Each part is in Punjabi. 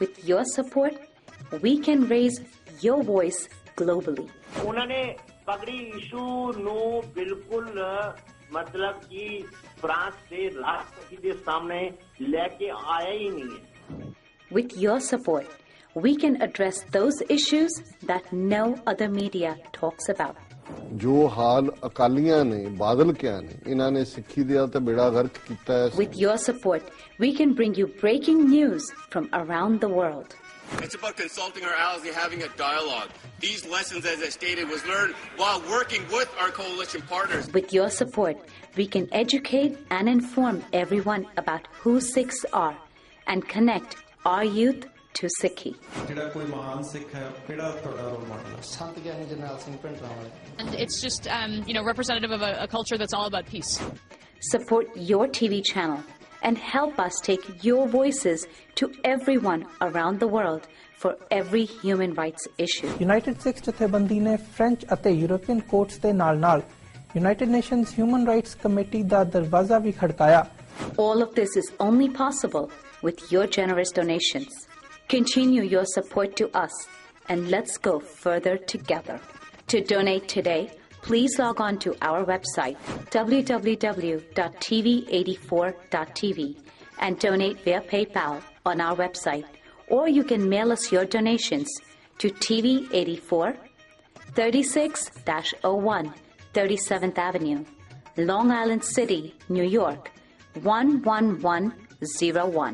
With your support, we can raise your voice globally. उन्होंने पगड़ी इशू ਨੂੰ ਬਿਲਕੁਲ मतलब कि फ्रांस ਦੇ ਰਾਸ਼ਟਰਪਤੀ ਦੇ ਸਾਹਮਣੇ ਲੈ ਕੇ ਆਇਆ ਹੀ ਨਹੀਂ ਹੈ. With your support, we can address those issues that no other media talks about. ਜੋ ਹਾਲ ਅਕਾਲੀਆਂ ਨੇ ਬਾਦਲ ਕਿਆ ਨੇ ਇਹਨਾਂ ਨੇ ਸਿੱਖੀ ਦਾ ਤੇ ਬੇੜਾ ਗਰਕ ਕੀਤਾ ਹੈ. With your support, we can bring you breaking news from around the world. It's about consulting our allies and having a dialogue. These lessons, as I stated, was learned while working with our coalition partners. With your support, we can educate and inform everyone about who Sikhs are and connect our youth to Sikhi. And it's just, representative of a culture that's all about peace. Support your TV channel and help us take your voices to everyone around the world for every human rights issue. United Sikhs ਜਥੇਬੰਦੀ ਨੇ ਫ੍ਰੈਂਚ ਅਤੇ ਯੂਰੋਪੀਅਨ ਕੋਰਟਸ ਦੇ ਨਾਲ-ਨਾਲ United Nations Human Rights Committee ਦਾ ਦਰਵਾਜ਼ਾ ਵੀ ਖੜਕਾਇਆ. All of this is only possible with your generous donations. Continue your support to us and let's go further together. To donate today, please log on to our website www.tv84.tv and donate via PayPal on our website, or you can mail us your donations to TV84 36-01 37th Avenue, Long Island City, New York 11101.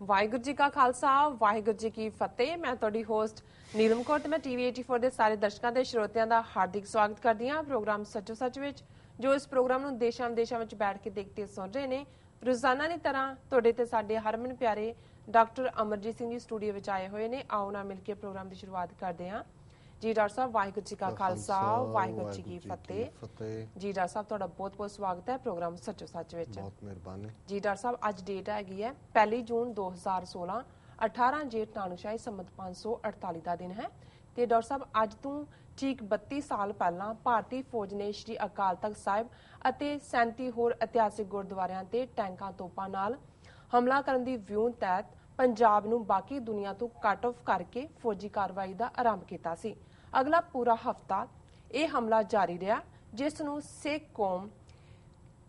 Waheguru ji ਕਾ ਖਾਲਸਾ ਵਾਹਿਗੁਰੂ ਜੀ ਕੀ ਫਤਿਹ। ਮੈਂ ਤੁਹਾਡੀ ਹੋਸਟ ਨੀਲਮ ਕੌਰ ਤੇ ਮੈਂ ਟੀਵੀ 84 ਦੇ ਸਾਰੇ ਦਰਸ਼ਕਾਂ ਤੇ ਸਰੋਤਿਆਂ ਦਾ ਹਾਰਦਿਕ ਸਵਾਗਤ ਕਰਦੀ ਹਾਂ ਪ੍ਰੋਗਰਾਮ ਸੱਚੋ ਸੱਚ ਵਿੱਚ, ਜੋ ਇਸ ਪ੍ਰੋਗਰਾਮ ਨੂੰ ਦੇਸ਼ਾਂ ਵਿਦੇਸ਼ਾਂ ਵਿੱਚ ਬੈਠ ਕੇ ਦੇਖਦੇ ਸੁਣ ਰਹੇ ਨੇ। ਰੋਜ਼ਾਨਾ ਦੀ ਤਰ੍ਹਾਂ ਤੁਹਾਡੇ ਤੇ ਸਾਡੇ ਹਰਮਨ ਪਿਆਰੇ ਡਾਕਟਰ ਅਮਰਜੀਤ ਸਿੰਘ ਜੀ ਸਟੂਡੀਓ ਵਿੱਚ ਆਏ ਹੋਏ ਨੇ। ਆਓ ਨਾਲ ਮਿਲ ਕੇ ਪ੍ਰੋਗਰਾਮ ਦੀ ਸ਼ੁਰੂਆਤ ਕਰਦੇ ਹਾਂ। ਜੀ ਡਾਕਟਰ ਸਾਹਿਬ ਵਾਹਿਗੁਰੂ ਜੀ ਕਾ ਖਾਲਸਾ ਵਾਹਿਗੁਰੂ ਜੀ ਕੀ ਫਤਿਹ। ਜੀ ਡਾਕਟਰ ਸਾਹਿਬ ਤੁਹਾਡਾ ਬਹੁਤ ਬਹੁਤ ਸਵਾਗਤ ਹੈ ਪ੍ਰੋਗਰਾਮ ਸੱਚੋ ਸੱਚ ਵਿੱਚ। ਬਹੁਤ ਮਿਹਰਬਾਨੀ ਜੀ ਡਾਕਟਰ ਸਾਹਿਬ। ਅੱਜ ਡੇਟ ਹੈਗੀ ਹੈ 1 ਜੂਨ 2016, 18 ਜੇਠ ਨਾਨੂਸ਼ਾਹੀ ਸੰਮਤ 548 ਦਾ ਦਿਨ ਹੈ। ਤੇ ਡਾਕਟਰ ਸਾਹਿਬ ਅੱਜ ਤੋਂ ਠੀਕ 32 ਸਾਲ ਪਹਿਲਾਂ ਭਾਰਤੀ ਫੌਜ ਨੇ ਸ਼੍ਰੀ ਅਕਾਲ ਤਖਤ ਸਾਹਿਬ ਅਤੇ 37 ਹੋਰ ਇਤਿਹਾਸਿਕ ਗੁਰਦੁਆਰਿਆਂ ਤੇ ਟੈਂਕਾਂ ਤੋਪਾਂ ਨਾਲ ਹਮਲਾ ਕਰਨ ਦੀ ਵਿਉਂਤ ਤਹਿਤ ਪੰਜਾਬ ਨੂੰ ਬਾਕੀ ਦੁਨੀਆ ਤੋਂ ਕੱਟ ਆਫ ਕਰਕੇ ਫੌਜੀ ਕਾਰਵਾਈ ਦਾ ਆਰੰਭ ਕੀਤਾ ਸੀ। ਅਗਲਾ ਪੂਰਾ ਹਫ਼ਤਾ ਇਹ ਹਮਲਾ ਜਾਰੀ ਰਿਹਾ, ਜਿਸ ਨੂੰ ਸਿੱਖ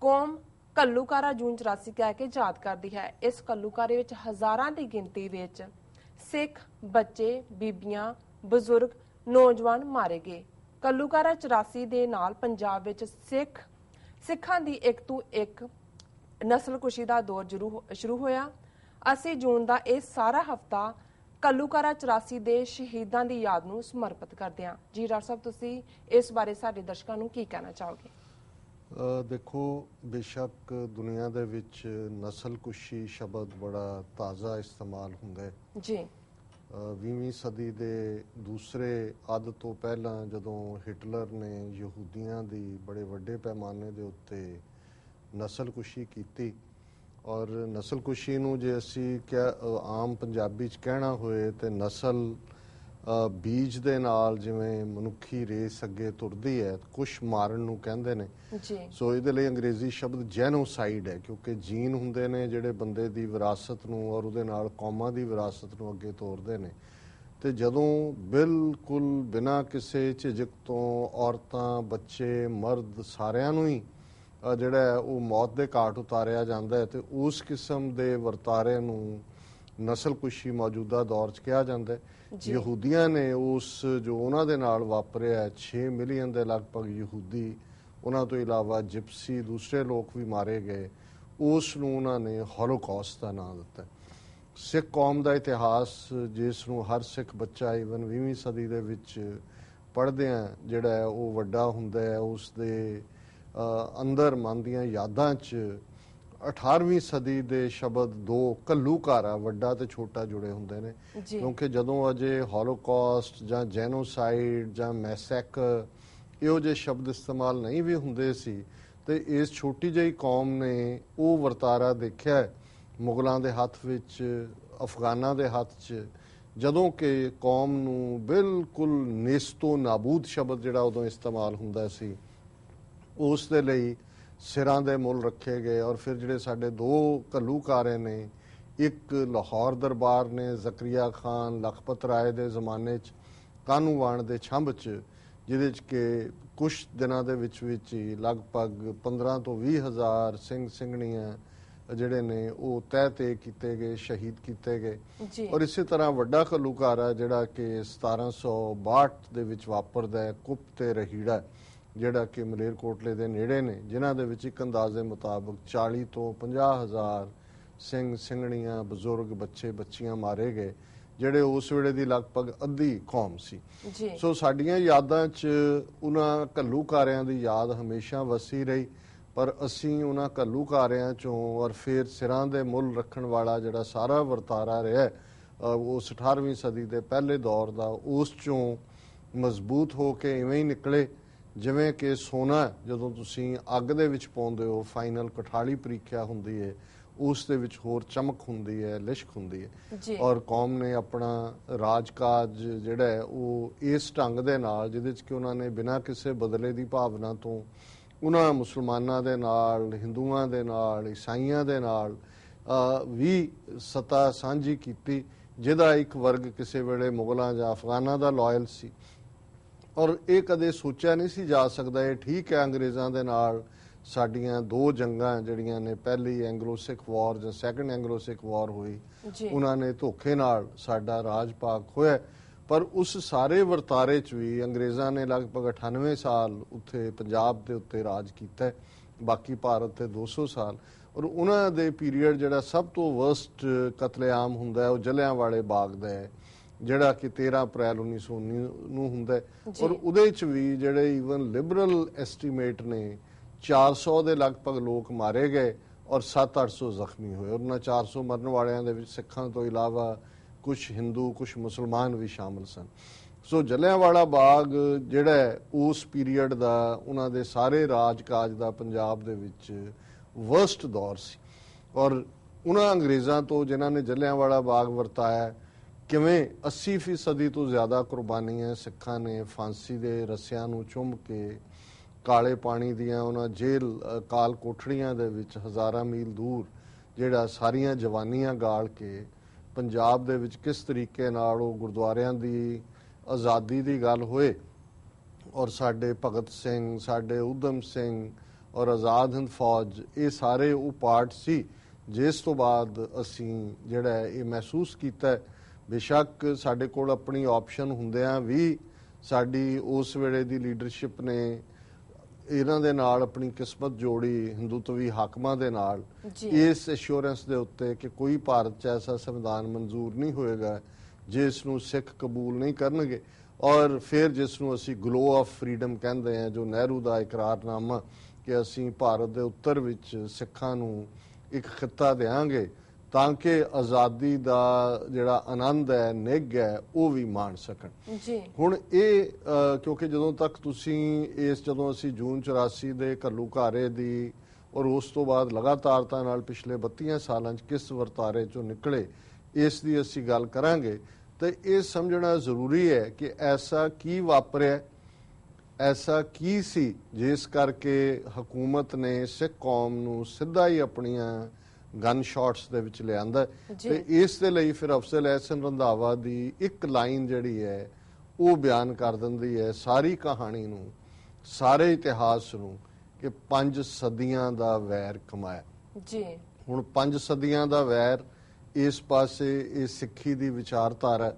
ਕੌਮ ਕੱਲੂਕਾਰਾ ਜੂਨ 84 ਕਹਿ ਕੇ ਯਾਦ ਕਰਦੀ ਹੈ। ਇਸ ਕੱਲੂਕਾਰੇ ਵਿੱਚ ਹਜ਼ਾਰਾਂ ਦੀ ਗਿਣਤੀ ਵਿੱਚ ਸਿੱਖ ਬੱਚੇ, ਬੀਬੀਆਂ, ਬਜ਼ੁਰਗ, ਨੌਜਵਾਨ ਮਾਰੇ ਗਏ। ਕੱਲੂਕਾਰਾ 84 ਦੇ ਨਾਲ ਪੰਜਾਬ ਵਿੱਚ ਸਿੱਖਾਂ ਦੀ ਇੱਕ ਤੋਂ ਇੱਕ ਨਸਲਕੁਸ਼ੀ ਦਾ ਦੌਰ ਸ਼ੁਰੂ ਹੋਇਆ। 80 ਜੂਨ ਦਾ ਇਹ ਸਾਰਾ ਹਫ਼ਤਾ ਕੱਲੂਕਾਰਾ 84 ਦੇ ਸ਼ਹੀਦਾਂ ਦੀ ਯਾਦ ਨੂੰ ਸਮਰਪਿਤ ਕਰਦੇ ਹਾਂ। ਜੀ ਡਾਕਟਰ ਸਾਹਿਬ, ਤੁਸੀਂ ਇਸ ਬਾਰੇ ਸਾਡੇ ਦਰਸ਼ਕਾਂ ਨੂੰ ਕੀ ਕਹਿਣਾ ਚਾਹੋਗੇ? ਦੇਖੋ, ਬੇਸ਼ੱਕ ਦੁਨੀਆ ਦੇ ਵਿੱਚ ਨਸਲਕੁਸ਼ੀ ਸ਼ਬਦ ਬੜਾ ਤਾਜ਼ਾ ਇਸਤੇਮਾਲ ਹੁੰਦਾ ਹੈ ਜੀ। 20ਵੀਂ ਸਦੀ ਦੇ ਦੂਸਰੇ ਅੱਧ ਤੋਂ ਪਹਿਲਾਂ ਜਦੋਂ ਹਿਟਲਰ ਨੇ ਯਹੂਦੀਆਂ ਦੀ ਬੜੇ ਵੱਡੇ ਪੈਮਾਨੇ ਦੇ ਉੱਤੇ ਨਸਲਕੁਸ਼ੀ ਕੀਤੀ, ਔਰ ਨਸਲਕੁਸ਼ੀ ਨੂੰ ਜੇ ਅਸੀਂ ਆਮ ਪੰਜਾਬੀ 'ਚ ਕਹਿਣਾ ਹੋਏ ਤੇ ਨਸਲ ਬੀਜ ਦੇ ਨਾਲ ਜਿਵੇਂ ਮਨੁੱਖੀ ਰੇਸ ਅੱਗੇ ਤੁਰਦੀ ਹੈ, ਕੁਛ ਮਾਰਨ ਨੂੰ ਕਹਿੰਦੇ ਨੇ। ਸੋ ਇਹਦੇ ਲਈ ਅੰਗਰੇਜ਼ੀ ਸ਼ਬਦ ਜੈਨੋਸਾਈਡ ਹੈ, ਕਿਉਂਕਿ ਜੀਨ ਹੁੰਦੇ ਨੇ ਜਿਹੜੇ ਬੰਦੇ ਦੀ ਵਿਰਾਸਤ ਨੂੰ ਔਰ ਉਹਦੇ ਨਾਲ ਕੌਮਾਂ ਦੀ ਵਿਰਾਸਤ ਨੂੰ ਅੱਗੇ ਤੋਰਦੇ ਨੇ। ਤੇ ਜਦੋਂ ਬਿਲਕੁਲ ਬਿਨਾਂ ਕਿਸੇ ਝਿਜਕ ਤੋਂ ਔਰਤਾਂ, ਬੱਚੇ, ਮਰਦ ਸਾਰਿਆਂ ਨੂੰ ਹੀ ਜਿਹੜਾ ਉਹ ਮੌਤ ਦੇ ਘਾਟ ਉਤਾਰਿਆ ਜਾਂਦਾ ਹੈ, ਤੇ ਉਸ ਕਿਸਮ ਦੇ ਵਰਤਾਰੇ ਨੂੰ ਨਸਲਕੁਸ਼ੀ ਮੌਜੂਦਾ ਦੌਰ 'ਚ ਕਿਹਾ ਜਾਂਦਾ ਹੈ। ਯਹੂਦੀਆਂ ਨੇ ਉਸ ਜੋ ਉਹਨਾਂ ਦੇ ਨਾਲ ਵਾਪਰਿਆ 6 ਮਿਲੀਅਨ ਦੇ ਲਗਭਗ ਯਹੂਦੀ, ਉਹਨਾਂ ਤੋਂ ਇਲਾਵਾ ਜਿਪਸੀ ਦੂਸਰੇ ਲੋਕ ਵੀ ਮਾਰੇ ਗਏ, ਉਸ ਨੂੰ ਉਹਨਾਂ ਨੇ ਹੋਲੋਕੌਸਟ ਦਾ ਨਾਮ ਦਿੱਤਾ। ਸਿੱਖ ਕੌਮ ਦਾ ਇਤਿਹਾਸ ਜਿਸ ਨੂੰ ਹਰ ਸਿੱਖ ਬੱਚਾ ਈਵਨ 20ਵੀਂ ਸਦੀ ਦੇ ਵਿੱਚ ਪੜ੍ਹਦਿਆਂ ਜਿਹੜਾ ਹੈ ਉਹ ਵੱਡਾ ਹੁੰਦਾ ਹੈ, ਉਸ ਦੇ ਅੰਦਰ ਮਨ ਦੀਆਂ ਯਾਦਾਂ 'ਚ 18ਵੀਂ ਸਦੀ ਦੇ ਸ਼ਬਦ ਦੋ ਘੱਲੂਘਾਰਾ ਵੱਡਾ ਤੇ ਛੋਟਾ ਜੁੜੇ ਹੁੰਦੇ ਨੇ, ਕਿਉਂਕਿ ਜਦੋਂ ਅਜੇ ਹੋਲੋਕੌਸਟ ਜਾਂ ਜੈਨੋਸਾਈਡ ਜਾਂ ਮੈਸੈਕਰ ਇਹੋ ਜਿਹੇ ਸ਼ਬਦ ਇਸਤੇਮਾਲ ਨਹੀਂ ਵੀ ਹੁੰਦੇ ਸੀ, ਤੇ ਇਸ ਛੋਟੀ ਜਿਹੀ ਕੌਮ ਨੇ ਉਹ ਵਰਤਾਰਾ ਦੇਖਿਆ ਮੁਗਲਾਂ ਦੇ ਹੱਥ ਵਿੱਚ, ਅਫਗਾਨਾਂ ਦੇ ਹੱਥ 'ਚ, ਜਦੋਂ ਕਿ ਕੌਮ ਨੂੰ ਬਿਲਕੁਲ ਨੇਸਤੋ ਨਾਬੂਦ ਸ਼ਬਦ ਜਿਹੜਾ ਉਦੋਂ ਇਸਤੇਮਾਲ ਹੁੰਦਾ ਸੀ, ਉਸ ਦੇ ਲਈ ਸਿਰਾਂ ਦੇ ਮੁੱਲ ਰੱਖੇ ਗਏ। ਔਰ ਫਿਰ ਜਿਹੜੇ ਸਾਡੇ ਦੋ ਘੱਲੂਘਾਰੇ ਨੇ, ਇੱਕ ਲਾਹੌਰ ਦਰਬਾਰ ਨੇ ਜ਼ਕਰੀਆ ਖਾਨ ਲਖਪਤ ਰਾਏ ਦੇ ਜ਼ਮਾਨੇ 'ਚ ਕਾਹਨੂੰਵਾਨ ਦੇ ਛੰਭ 'ਚ, ਜਿਹਦੇ 'ਚ ਕਿ ਕੁਛ ਦਿਨਾਂ ਦੇ ਵਿੱਚ ਹੀ ਲਗਭਗ 15 ਤੋਂ 20 ਹਜ਼ਾਰ ਸਿੰਘ ਸਿੰਘਣੀਆਂ ਜਿਹੜੇ ਨੇ ਉਹ ਤਹਿ ਕੀਤੇ ਗਏ, ਸ਼ਹੀਦ ਕੀਤੇ ਗਏ। ਔਰ ਇਸੇ ਤਰ੍ਹਾਂ ਵੱਡਾ ਘੱਲੂਘਾਰਾ ਜਿਹੜਾ ਕਿ 1762 ਦੇ ਵਿੱਚ ਵਾਪਰਦਾ ਹੈ, ਕੁੱਪ ਤੇ ਰਹੀੜਾ, ਜਿਹੜਾ ਕਿ ਮਲੇਰਕੋਟਲੇ ਦੇ ਨੇੜੇ ਨੇ, ਜਿਨ੍ਹਾਂ ਦੇ ਵਿੱਚ ਇੱਕ ਅੰਦਾਜ਼ੇ ਮੁਤਾਬਕ 40 ਤੋਂ 50 ਹਜ਼ਾਰ ਸਿੰਘ ਸਿੰਘਣੀਆਂ, ਬਜ਼ੁਰਗ, ਬੱਚੇ ਬੱਚੀਆਂ ਮਾਰੇ ਗਏ, ਜਿਹੜੇ ਉਸ ਵੇਲੇ ਦੀ ਲਗਭਗ ਅੱਧੀ ਕੌਮ ਸੀ। ਸੋ ਸਾਡੀਆਂ ਯਾਦਾਂ 'ਚ ਉਹਨਾਂ ਘੱਲੂਘਾਰਿਆਂ ਦੀ ਯਾਦ ਹਮੇਸ਼ਾ ਵਸੀ ਰਹੀ, ਪਰ ਅਸੀਂ ਉਹਨਾਂ ਘੱਲੂਘਾਰਿਆਂ 'ਚੋਂ ਔਰ ਫਿਰ ਸਿਰਾਂ ਦੇ ਮੁੱਲ ਰੱਖਣ ਵਾਲਾ ਜਿਹੜਾ ਸਾਰਾ ਵਰਤਾਰਾ ਰਿਹਾ ਉਸ 18ਵੀਂ ਸਦੀ ਦੇ ਪਹਿਲੇ ਦੌਰ ਦਾ, ਉਸ 'ਚੋਂ ਮਜ਼ਬੂਤ ਹੋ ਕੇ ਇਵੇਂ ਹੀ ਨਿਕਲੇ ਜਿਵੇਂ ਕਿ ਸੋਨਾ ਜਦੋਂ ਤੁਸੀਂ ਅੱਗ ਦੇ ਵਿੱਚ ਪਾਉਂਦੇ ਹੋ, ਫਾਈਨਲ ਕਠਾਲੀ ਪ੍ਰੀਖਿਆ ਹੁੰਦੀ ਹੈ, ਉਸ ਦੇ ਵਿੱਚ ਹੋਰ ਚਮਕ ਹੁੰਦੀ ਹੈ, ਲਿਸ਼ਕ ਹੁੰਦੀ ਹੈ। ਔਰ ਕੌਮ ਨੇ ਆਪਣਾ ਰਾਜਕਾਜ ਜਿਹੜਾ ਹੈ ਉਹ ਇਸ ਢੰਗ ਦੇ ਨਾਲ, ਜਿਹਦੇ 'ਚ ਕਿ ਉਹਨਾਂ ਨੇ ਬਿਨਾਂ ਕਿਸੇ ਬਦਲੇ ਦੀ ਭਾਵਨਾ ਤੋਂ ਉਹਨਾਂ ਮੁਸਲਮਾਨਾਂ ਦੇ ਨਾਲ, ਹਿੰਦੂਆਂ ਦੇ ਨਾਲ, ਈਸਾਈਆਂ ਦੇ ਨਾਲ ਵੀ ਸੱਤਾ ਸਾਂਝੀ ਕੀਤੀ, ਜਿਹਦਾ ਇੱਕ ਵਰਗ ਕਿਸੇ ਵੇਲੇ ਮੁਗਲਾਂ ਜਾਂ ਅਫਗਾਨਾਂ ਦਾ ਲਾਇਲ ਸੀ। ਔਰ ਇਹ ਕਦੇ ਸੋਚਿਆ ਨਹੀਂ ਸੀ ਜਾ ਸਕਦਾ। ਇਹ ਠੀਕ ਹੈ ਅੰਗਰੇਜ਼ਾਂ ਦੇ ਨਾਲ ਸਾਡੀਆਂ ਦੋ ਜੰਗਾਂ ਜਿਹੜੀਆਂ ਨੇ, ਪਹਿਲੀ ਐਂਗਲੋ ਸਿੱਖ ਵਾਰ ਜਾਂ ਸੈਕੰਡ ਐਂਗਲੋ ਸਿੱਖ ਵਾਰ ਹੋਈ, ਉਹਨਾਂ ਨੇ ਧੋਖੇ ਨਾਲ ਸਾਡਾ ਰਾਜ ਭਾਗ ਹੋਇਆ, ਪਰ ਉਸ ਸਾਰੇ ਵਰਤਾਰੇ 'ਚ ਵੀ ਅੰਗਰੇਜ਼ਾਂ ਨੇ ਲਗਭਗ 98 ਸਾਲ ਉੱਥੇ ਪੰਜਾਬ ਦੇ ਉੱਤੇ ਰਾਜ ਕੀਤਾ, ਬਾਕੀ ਭਾਰਤ ਤੇ 200 ਸਾਲ। ਔਰ ਉਹਨਾਂ ਦੇ ਪੀਰੀਅਡ ਜਿਹੜਾ ਸਭ ਤੋਂ ਵਰਸਟ ਕਤਲੇਆਮ ਹੁੰਦਾ ਹੈ ਉਹ ਜਲਿਆਂਵਾਲੇ ਬਾਗ ਦਾ ਹੈ, ਜਿਹੜਾ ਕਿ 13 ਅਪ੍ਰੈਲ 1919 ਨੂੰ ਹੁੰਦਾ ਹੈ। ਔਰ ਉਹਦੇ 'ਚ ਵੀ ਜਿਹੜੇ ਈਵਨ ਲਿਬਰਲ ਐਸਟੀਮੇਟ ਨੇ 400 ਦੇ ਲਗਭਗ ਲੋਕ ਮਾਰੇ ਗਏ ਔਰ 700-800 ਜ਼ਖਮੀ ਹੋਏ। ਉਹਨਾਂ 400 ਮਰਨ ਵਾਲਿਆਂ ਦੇ ਵਿੱਚ ਸਿੱਖਾਂ ਤੋਂ ਇਲਾਵਾ ਕੁਛ ਹਿੰਦੂ, ਕੁਛ ਮੁਸਲਮਾਨ ਵੀ ਸ਼ਾਮਲ ਸਨ। ਸੋ ਜਲਿਆਂਵਾਲਾ ਬਾਗ ਜਿਹੜਾ ਉਸ ਪੀਰੀਅਡ ਦਾ, ਉਹਨਾਂ ਦੇ ਸਾਰੇ ਰਾਜਕਾਜ ਦਾ ਪੰਜਾਬ ਦੇ ਵਿੱਚ ਵਰਸਟ ਦੌਰ ਸੀ। ਔਰ ਉਹਨਾਂ ਅੰਗਰੇਜ਼ਾਂ ਤੋਂ ਜਿਨ੍ਹਾਂ ਨੇ ਜਲਿਆਂਵਾਲਾ ਬਾਗ ਵਰਤਾਇਆ, ਕਿਵੇਂ 80% ਤੋਂ ਜ਼ਿਆਦਾ ਕੁਰਬਾਨੀਆਂ ਸਿੱਖਾਂ ਨੇ ਫਾਂਸੀ ਦੇ ਰੱਸਿਆਂ ਨੂੰ ਚੁੰਮ ਕੇ ਕਾਲੇ ਪਾਣੀ ਦੀਆਂ ਉਹਨਾਂ ਜੇਲ੍ਹ ਕਾਲ ਕੋਠੜੀਆਂ ਦੇ ਵਿੱਚ ਹਜ਼ਾਰਾਂ ਮੀਲ ਦੂਰ ਜਿਹੜਾ ਸਾਰੀਆਂ ਜਵਾਨੀਆਂ ਗਾਲ ਕੇ ਪੰਜਾਬ ਦੇ ਵਿੱਚ ਕਿਸ ਤਰੀਕੇ ਨਾਲ ਉਹ ਗੁਰਦੁਆਰਿਆਂ ਦੀ ਆਜ਼ਾਦੀ ਦੀ ਗੱਲ ਹੋਏ, ਔਰ ਸਾਡੇ ਭਗਤ ਸਿੰਘ, ਸਾਡੇ ਊਧਮ ਸਿੰਘ ਔਰ ਆਜ਼ਾਦ ਹਿੰਦ ਫੌਜ, ਇਹ ਸਾਰੇ ਉਹ ਪਾਰਟ ਸੀ ਜਿਸ ਤੋਂ ਬਾਅਦ ਅਸੀਂ ਜਿਹੜਾ ਇਹ ਮਹਿਸੂਸ ਕੀਤਾ। ਬੇਸ਼ੱਕ ਸਾਡੇ ਕੋਲ ਆਪਣੀ ਆਪਸ਼ਨ ਹੁੰਦਿਆਂ ਵੀ ਸਾਡੀ ਉਸ ਵੇਲੇ ਦੀ ਲੀਡਰਸ਼ਿਪ ਨੇ ਇਹਨਾਂ ਦੇ ਨਾਲ ਆਪਣੀ ਕਿਸਮਤ ਜੋੜੀ, ਹਿੰਦੂਤਵੀ ਹਾਕਮਾਂ ਦੇ ਨਾਲ, ਇਸ ਐਸ਼ੋਰੈਂਸ ਦੇ ਉੱਤੇ ਕਿ ਕੋਈ ਭਾਰਤ 'ਚ ਐਸਾ ਸੰਵਿਧਾਨ ਮਨਜ਼ੂਰ ਨਹੀਂ ਹੋਏਗਾ ਜਿਸ ਨੂੰ ਸਿੱਖ ਕਬੂਲ ਨਹੀਂ ਕਰਨਗੇ। ਔਰ ਫਿਰ ਜਿਸ ਨੂੰ ਅਸੀਂ ਗਲੋ ਆਫ ਫਰੀडम ਕਹਿੰਦੇ ਹਾਂ, ਜੋ ਨਹਿਰੂ ਦਾ ਇਕਰਾਰਨਾਮਾ ਕਿ ਅਸੀਂ ਭਾਰਤ ਦੇ ਉੱਤਰ ਵਿੱਚ ਸਿੱਖਾਂ ਨੂੰ ਇੱਕ ਖਿੱਤਾ ਦੇਵਾਂਗੇ ਤਾਂ ਕਿ ਆਜ਼ਾਦੀ ਦਾ ਜਿਹੜਾ ਆਨੰਦ ਹੈ, ਨਿੱਘ ਹੈ, ਉਹ ਵੀ ਮਾਣ ਸਕਣ। ਹੁਣ ਇਹ ਕਿਉਂਕਿ ਜਦੋਂ ਤੱਕ ਤੁਸੀਂ ਜਦੋਂ ਅਸੀਂ ਜੂਨ 84 ਦੇ ਘੱਲੂਘਾਰੇ ਦੀ ਔਰ ਉਸ ਤੋਂ ਬਾਅਦ ਲਗਾਤਾਰਤਾ ਨਾਲ ਪਿਛਲੇ 32 ਸਾਲਾਂ 'ਚ ਕਿਸ ਵਰਤਾਰੇ 'ਚੋਂ ਨਿਕਲੇ, ਇਸ ਦੀ ਅਸੀਂ ਗੱਲ ਕਰਾਂਗੇ, ਤੇ ਇਹ ਸਮਝਣਾ ਜ਼ਰੂਰੀ ਹੈ ਕਿ ਐਸਾ ਕੀ ਵਾਪਰਿਆ, ਐਸਾ ਕੀ ਸੀ ਜਿਸ ਕਰਕੇ ਹਕੂਮਤ ਨੇ ਸਿੱਖ ਕੌਮ ਨੂੰ ਸਿੱਧਾ ਹੀ ਆਪਣੀਆਂ ਗਨ ਸ਼ਾਟਸ ਦੇ ਵਿੱਚ ਲਿਆਂਦਾ। ਤੇ ਇਸ ਦੇ ਲਈ ਫਿਰ ਅਫਜ਼ਲ ਅਹਿਸਨ ਰੰਧਾਵਾ ਦੀ ਇੱਕ ਲਾਈਨ ਜਿਹੜੀ ਹੈ ਉਹ ਬਿਆਨ ਕਰ ਦਿੰਦੀ ਹੈ ਸਾਰੀ ਕਹਾਣੀ ਨੂੰ, ਸਾਰੇ ਇਤਿਹਾਸ ਨੂੰ, ਕਿ 5 ਸਦੀਆਂ ਦਾ ਵੈਰ ਕਮਾਇਆ। ਹੁਣ 5 ਸਦੀਆਂ ਦਾ ਵੈਰ ਇਸ ਪਾਸੇ ਇਹ ਸਿੱਖੀ ਦੀ ਵਿਚਾਰਧਾਰਾ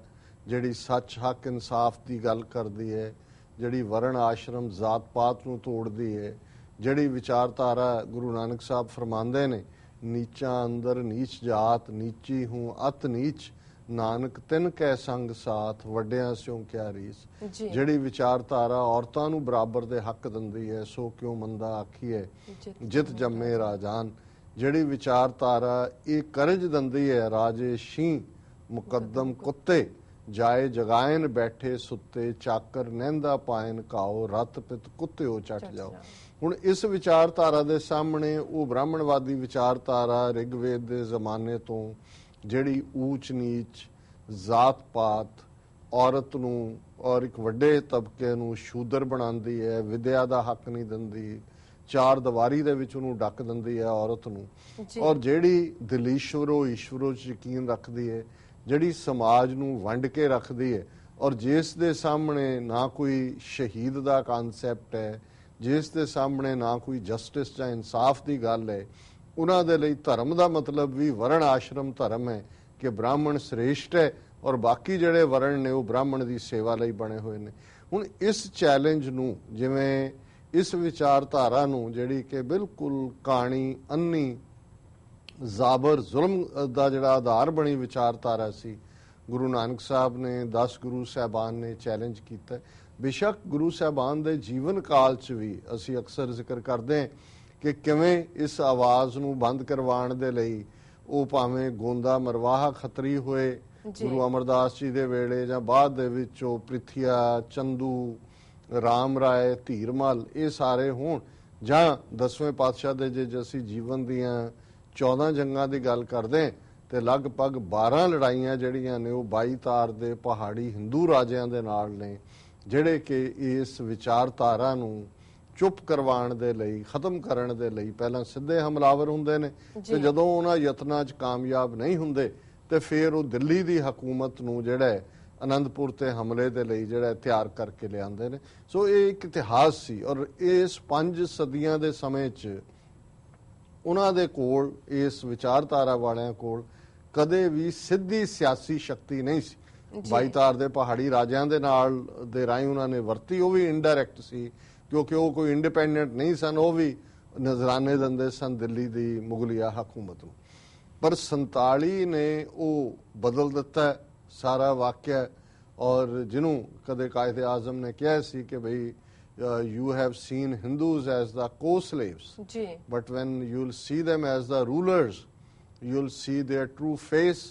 ਜਿਹੜੀ ਸੱਚ ਹੱਕ ਇਨਸਾਫ ਦੀ ਗੱਲ ਕਰਦੀ ਹੈ, ਜਿਹੜੀ ਵਰਣ ਆਸ਼ਰਮ ਜ਼ਾਤ ਪਾਤ ਨੂੰ ਤੋੜਦੀ ਹੈ, ਜਿਹੜੀ ਵਿਚਾਰਧਾਰਾ ਗੁਰੂ ਨਾਨਕ ਸਾਹਿਬ ਫਰਮਾਉਂਦੇ ਨੇ ਨੀਚਾਂ ਅੰਦਰ ਨੀਚ ਜਾਤ, ਨੀਚੀ ਹੂੰ ਅਤ ਨੀਚ, ਨਾਨਕ ਤਿੰਨ ਕੈ ਸੰਗ ਸਾਥ, ਵੱਡਿਆਂ ਸਿਉ ਕਿਆ ਰੀਸ। ਜਿਹੜੀ ਵਿਚਾਰਧਾਰਾ ਔਰਤਾਂ ਨੂੰ ਬਰਾਬਰ ਦੇ ਹੱਕ ਦਿੰਦੀ ਹੈ, ਸੋ ਕਿਉਂ ਮੰਦਾ ਆਖੀਏ ਜਿਤ ਜੰਮੇ ਰਾਜਾਨ। ਜਿਹੜੀ ਵਿਚਾਰਧਾਰਾ ਇਹ ਕਰਜ ਦਿੰਦੀ ਹੈ, ਰਾਜੇ ਸ਼ੀਂ ਮੁਕੱਦਮ ਕੁੱਤੇ, ਜਾਏ ਜਗਾਇਨ ਬੈਠੇ ਸੁੱਤੇ, ਚਾਕਰ ਨਹਿੰਦਾ ਪਾਇਨ ਕਾਓ, ਰਤ ਪਿਤ ਕੁੱਤਿਓ ਚੱਟ ਜਾਓ। ਹੁਣ ਇਸ ਵਿਚਾਰਧਾਰਾ ਦੇ ਸਾਹਮਣੇ ਉਹ ਬ੍ਰਾਹਮਣਵਾਦੀ ਵਿਚਾਰਧਾਰਾ ਰਿਗਵੇਦ ਦੇ ਜ਼ਮਾਨੇ ਤੋਂ ਜਿਹੜੀ ਊਚ ਨੀਚ ਜ਼ਾਤ ਪਾਤ ਔਰਤ ਨੂੰ ਔਰ ਇੱਕ ਵੱਡੇ ਤਬਕੇ ਨੂੰ ਸ਼ੂਦਰ ਬਣਾਉਂਦੀ ਹੈ, ਵਿਦਿਆ ਦਾ ਹੱਕ ਨਹੀਂ ਦਿੰਦੀ, ਚਾਰ ਦੀਵਾਰੀ ਦੇ ਵਿੱਚ ਉਹਨੂੰ ਡੱਕ ਦਿੰਦੀ ਹੈ ਔਰਤ ਨੂੰ, ਔਰ ਜਿਹੜੀ ਦਿਲੀਸ਼ਵਰੋ ਈਸ਼ਵਰੋ 'ਚ ਯਕੀਨ ਰੱਖਦੀ ਹੈ, ਜਿਹੜੀ ਸਮਾਜ ਨੂੰ ਵੰਡ ਕੇ ਰੱਖਦੀ ਹੈ, ਔਰ ਜਿਸ ਦੇ ਸਾਹਮਣੇ ਨਾ ਕੋਈ ਸ਼ਹੀਦ ਦਾ ਕਨਸੈਪਟ ਹੈ, ਜਿਸ ਦੇ ਸਾਹਮਣੇ ਨਾ ਕੋਈ ਜਸਟਿਸ ਜਾਂ ਇਨਸਾਫ ਦੀ ਗੱਲ ਹੈ, ਉਹਨਾਂ ਦੇ ਲਈ ਧਰਮ ਦਾ ਮਤਲਬ ਵੀ ਵਰਣ ਆਸ਼ਰਮ ਧਰਮ ਹੈ ਕਿ ਬ੍ਰਾਹਮਣ ਸ੍ਰੇਸ਼ਟ ਹੈ ਔਰ ਬਾਕੀ ਜਿਹੜੇ ਵਰਣ ਨੇ ਉਹ ਬ੍ਰਾਹਮਣ ਦੀ ਸੇਵਾ ਲਈ ਬਣੇ ਹੋਏ ਨੇ। ਹੁਣ ਇਸ ਚੈਲੰਜ ਨੂੰ, ਜਿਵੇਂ ਇਸ ਵਿਚਾਰਧਾਰਾ ਨੂੰ ਜਿਹੜੀ ਕਿ ਬਿਲਕੁਲ ਕਾਣੀ ਅੰਨੀ ਜ਼ਾਬਰ ਜ਼ੁਲਮ ਦਾ ਜਿਹੜਾ ਆਧਾਰ ਬਣੀ ਵਿਚਾਰਧਾਰਾ ਸੀ, ਗੁਰੂ ਨਾਨਕ ਸਾਹਿਬ ਨੇ 10 ਗੁਰੂ ਸਾਹਿਬਾਨ ਨੇ ਚੈਲੰਜ ਕੀਤਾ। ਬੇਸ਼ੱਕ ਗੁਰੂ ਸਾਹਿਬਾਨ ਦੇ ਜੀਵਨ ਕਾਲ 'ਚ ਵੀ ਅਸੀਂ ਅਕਸਰ ਜ਼ਿਕਰ ਕਰਦੇ ਹਾਂ ਕਿ ਕਿਵੇਂ ਇਸ ਆਵਾਜ਼ ਨੂੰ ਬੰਦ ਕਰਵਾਉਣ ਦੇ ਲਈ ਉਹ ਭਾਵੇਂ ਗੋਂਦਾ ਮਰਵਾਹਾ ਖੱਤਰੀ ਹੋਏ ਗੁਰੂ ਅਮਰਦਾਸ ਜੀ ਦੇ ਵੇਲੇ, ਜਾਂ ਬਾਅਦ ਦੇ ਵਿੱਚ ਉਹ ਪ੍ਰਿਥੀਆ, ਚੰਦੂ, ਰਾਮ ਰਾਏ, ਧੀਰਮਲ, ਇਹ ਸਾਰੇ ਹੋਣ, ਜਾਂ 10ਵੇਂ ਪਾਤਸ਼ਾਹ ਦੇ ਜੇ ਅਸੀਂ ਜੀਵਨ ਦੀਆਂ 14 ਜੰਗਾਂ ਦੀ ਗੱਲ ਕਰਦੇ ਤੇ ਲਗਭਗ 12 ਲੜਾਈਆਂ ਜਿਹੜੀਆਂ ਨੇ ਉਹ 22 ਤਾਰ ਦੇ ਪਹਾੜੀ ਹਿੰਦੂ ਰਾਜਿਆਂ ਦੇ ਨਾਲ ਨੇ, ਜਿਹੜੇ ਕਿ ਇਸ ਵਿਚਾਰਧਾਰਾ ਨੂੰ ਚੁੱਪ ਕਰਵਾਉਣ ਦੇ ਲਈ, ਖਤਮ ਕਰਨ ਦੇ ਲਈ ਪਹਿਲਾਂ ਸਿੱਧੇ ਹਮਲਾਵਰ ਹੁੰਦੇ ਨੇ, ਤੇ ਜਦੋਂ ਉਹਨਾਂ ਯਤਨਾਂ 'ਚ ਕਾਮਯਾਬ ਨਹੀਂ ਹੁੰਦੇ ਤੇ ਫਿਰ ਉਹ ਦਿੱਲੀ ਦੀ ਹਕੂਮਤ ਨੂੰ ਜਿਹੜਾ ਅਨੰਦਪੁਰ ਤੇ ਹਮਲੇ ਦੇ ਲਈ ਜਿਹੜਾ ਤਿਆਰ ਕਰਕੇ ਲਿਆਉਂਦੇ ਨੇ। ਸੋ ਇਹ ਇੱਕ ਇਤਿਹਾਸ ਸੀ, ਔਰ ਇਸ 5 ਸਦੀਆਂ ਦੇ ਸਮੇਂ 'ਚ ਉਹਨਾਂ ਦੇ ਕੋਲ, ਇਸ ਵਿਚਾਰਧਾਰਾ ਵਾਲਿਆਂ ਕੋਲ ਕਦੇ ਵੀ ਸਿੱਧੀ ਸਿਆਸੀ ਸ਼ਕਤੀ ਨਹੀਂ ਸੀ। 22 ਤਾਰ ਦੇ ਪਹਾੜੀ ਰਾਜਿਆਂ ਦੇ ਨਾਲ ਦੇ ਰਾਹੀਂ ਉਹਨਾਂ ਨੇ ਵਰਤੀ, ਉਹ ਵੀ ਇਨਡਾਇਰੈਕਟ ਸੀ ਕਿਉਂਕਿ ਉਹ ਕੋਈ ਇੰਡੀਪੈਂਡੈਂਟ ਨਹੀਂ ਸਨ, ਉਹ ਵੀ ਨਜ਼ਰਾਨੇ ਦਿੰਦੇ ਸਨ ਦਿੱਲੀ ਦੀ ਮੁਗਲਿਆ ਹਕੂਮਤ ਨੂੰ। ਪਰ 47 ਨੇ ਉਹ ਬਦਲ ਦਿੱਤਾ ਸਾਰਾ ਵਾਕਿਆ, ਔਰ ਜਿਹਨੂੰ ਕਦੇ ਕਾਇਦੇ ਆਜ਼ਮ ਨੇ ਕਿਹਾ ਸੀ ਕਿ ਭਈ you have seen Hindus as the co-slaves, but when you'll see them as the rulers, you'll see their true face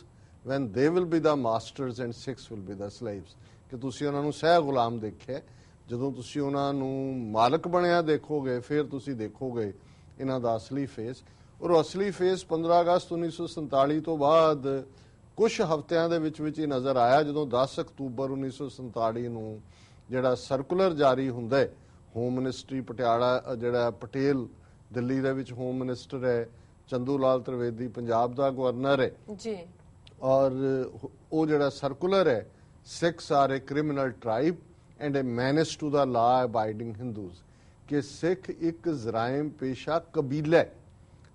when they will be the masters and Sikhs will be the slaves। ਕਿ ਤੁਸੀਂ ਉਹਨਾਂ ਨੂੰ ਸਹਿ ਗੁਲਾਮ ਦੇਖਿਆ, ਜਦੋਂ ਤੁਸੀਂ ਉਹਨਾਂ ਨੂੰ ਮਾਲਕ ਬਣਿਆ ਦੇਖੋਗੇ ਫਿਰ ਤੁਸੀਂ ਦੇਖੋਗੇ ਇਹਨਾਂ ਦਾ ਅਸਲੀ ਫੇਸ। ਔਰ ਅਸਲੀ ਫੇਸ 15 ਅਗਸਤ 1947 ਤੋਂ ਬਾਅਦ ਕੁਝ ਹਫ਼ਤਿਆਂ ਦੇ ਵਿੱਚ ਹੀ ਨਜ਼ਰ ਆਇਆ, ਜਦੋਂ 10 ਅਕਤੂਬਰ 1947 ਨੂੰ ਜਿਹੜਾ ਸਰਕੂਲਰ ਜਾਰੀ ਹੁੰਦਾ ਹੈ, ਹੋਮ ਮਿਨਿਸਟਰੀ ਪਟਿਆਲਾ, ਜਿਹੜਾ ਪਟੇਲ ਦਿੱਲੀ ਦੇ ਵਿੱਚ ਹੋਮ ਮਿਨਿਸਟਰ ਹੈ, ਚੰਦੂ ਲਾਲ ਤ੍ਰਿਵੇਦੀ ਪੰਜਾਬ ਦਾ ਗਵਰਨਰ ਹੈ ਜੀ, ਔਰ ਉਹ ਜਿਹੜਾ ਸਰਕੂਲਰ ਹੈ, Sikhs are a criminal tribe and a menace to the law abiding Hindus, ਕਿ ਸਿੱਖ ਇੱਕ ਜ਼ਰਾਇਮ ਪੇਸ਼ਾ ਕਬੀਲਾ ਹੈ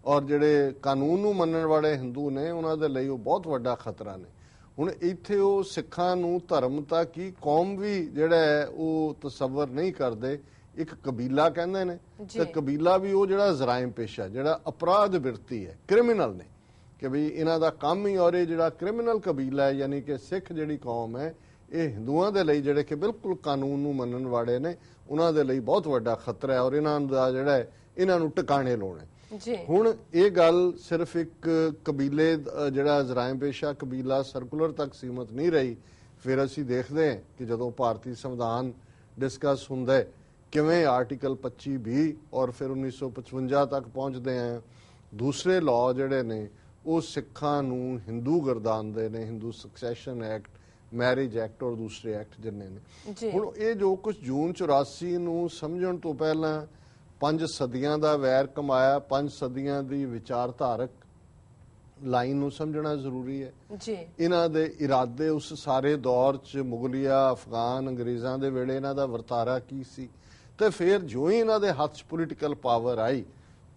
ਔਰ ਜਿਹੜੇ ਕਾਨੂੰਨ ਨੂੰ ਮੰਨਣ ਵਾਲੇ ਹਿੰਦੂ ਨੇ ਉਹਨਾਂ ਦੇ ਲਈ ਉਹ ਬਹੁਤ ਵੱਡਾ ਖਤਰਾ ਨੇ। ਹੁਣ ਇੱਥੇ ਉਹ ਸਿੱਖਾਂ ਨੂੰ ਧਰਮ ਤਾਂ ਕੀ ਕੌਮ ਵੀ ਜਿਹੜਾ ਹੈ ਉਹ ਤਸੱਵਰ ਨਹੀਂ ਕਰਦੇ, ਇੱਕ ਕਬੀਲਾ ਕਹਿੰਦੇ ਨੇ, ਤੇ ਕਬੀਲਾ ਵੀ ਉਹ ਜਿਹੜਾ ਜ਼ਰਾਇਮ ਪੇਸ਼ਾ, ਜਿਹੜਾ ਅਪਰਾਧ ਬਿਰਤੀ ਹੈ, ਕ੍ਰਿਮੀਨਲ ਨੇ, ਕਿ ਵੀ ਇਹਨਾਂ ਦਾ ਕੰਮ ਹੀ, ਔਰ ਇਹ ਜਿਹੜਾ ਕ੍ਰਿਮੀਨਲ ਕਬੀਲਾ ਹੈ ਯਾਨੀ ਕਿ ਸਿੱਖ ਜਿਹੜੀ ਕੌਮ ਹੈ, ਇਹ ਹਿੰਦੂਆਂ ਦੇ ਲਈ ਜਿਹੜੇ ਕਿ ਬਿਲਕੁਲ ਕਾਨੂੰਨ ਨੂੰ ਮੰਨਣ ਵਾਲੇ ਨੇ ਉਹਨਾਂ ਦੇ ਲਈ ਬਹੁਤ ਵੱਡਾ ਖਤਰਾ ਹੈ, ਔਰ ਇਹਨਾਂ ਦਾ ਜਿਹੜਾ ਹੈ ਇਹਨਾਂ ਨੂੰ ਟਿਕਾਣੇ ਲਾਉਣਾ। ਹੁਣ ਇਹ ਗੱਲ ਸਿਰਫ ਇੱਕ ਕਬੀਲੇ, ਜਿਹੜਾ ਜ਼ਰਾਇਮ ਪੇਸ਼ਾ ਕਬੀਲਾ ਸਰਕੂਲਰ ਤੱਕ ਸੀਮਤ ਨਹੀਂ ਰਹੀ। ਫਿਰ ਅਸੀਂ ਦੇਖਦੇ ਹਾਂ ਕਿ ਜਦੋਂ ਭਾਰਤੀ ਸੰਵਿਧਾਨ ਡਿਸਕਸ ਹੁੰਦਾ ਹੈ, ਕਿਵੇਂ ਆਰਟੀਕਲ 25B ਔਰ ਫਿਰ 1955 ਤੱਕ ਪਹੁੰਚਦੇ ਆ, ਦੂਸਰੇ ਲਾਅ ਜਿਹੜੇ ਨੇ ਉਹ ਸਿੱਖਾਂ ਨੂੰ ਹਿੰਦੂ ਗਰਦਾਨਦੇ ਨੇ, Hindu secession act, marriage act ਔਰ ਦੂਸਰੇ ਐਕਟ ਜਿੰਨੇ ਨੇ। ਹੁਣ ਇਹ ਜੋ ਕੁਝ ਜੂਨ 84 ਨੂੰ ਸਮਝਣ ਤੋਂ ਪਹਿਲਾਂ 5 ਸਦੀਆਂ ਦਾ ਵੈਰ ਕਮਾਇਆ, 5 ਸਦੀਆਂ ਦੀ ਵਿਚਾਰਧਾਰਕ ਲਾਈਨ ਨੂੰ ਸਮਝਣਾ ਜ਼ਰੂਰੀ ਹੈ। ਇਹਨਾਂ ਦੇ ਇਰਾਦੇ ਉਸ ਸਾਰੇ ਦੌਰ 'ਚ ਮੁਗਲਿਆ, ਅਫਗਾਨ, ਅੰਗਰੇਜ਼ਾਂ ਦੇ ਵੇਲੇ ਇਹਨਾਂ ਦਾ ਵਰਤਾਰਾ ਕੀ ਸੀ, ਤੇ ਫਿਰ ਜੋ ਹੀ ਇਹਨਾਂ ਦੇ ਹੱਥ 'ਚ ਪੋਲੀਟੀਕਲ ਪਾਵਰ ਆਈ,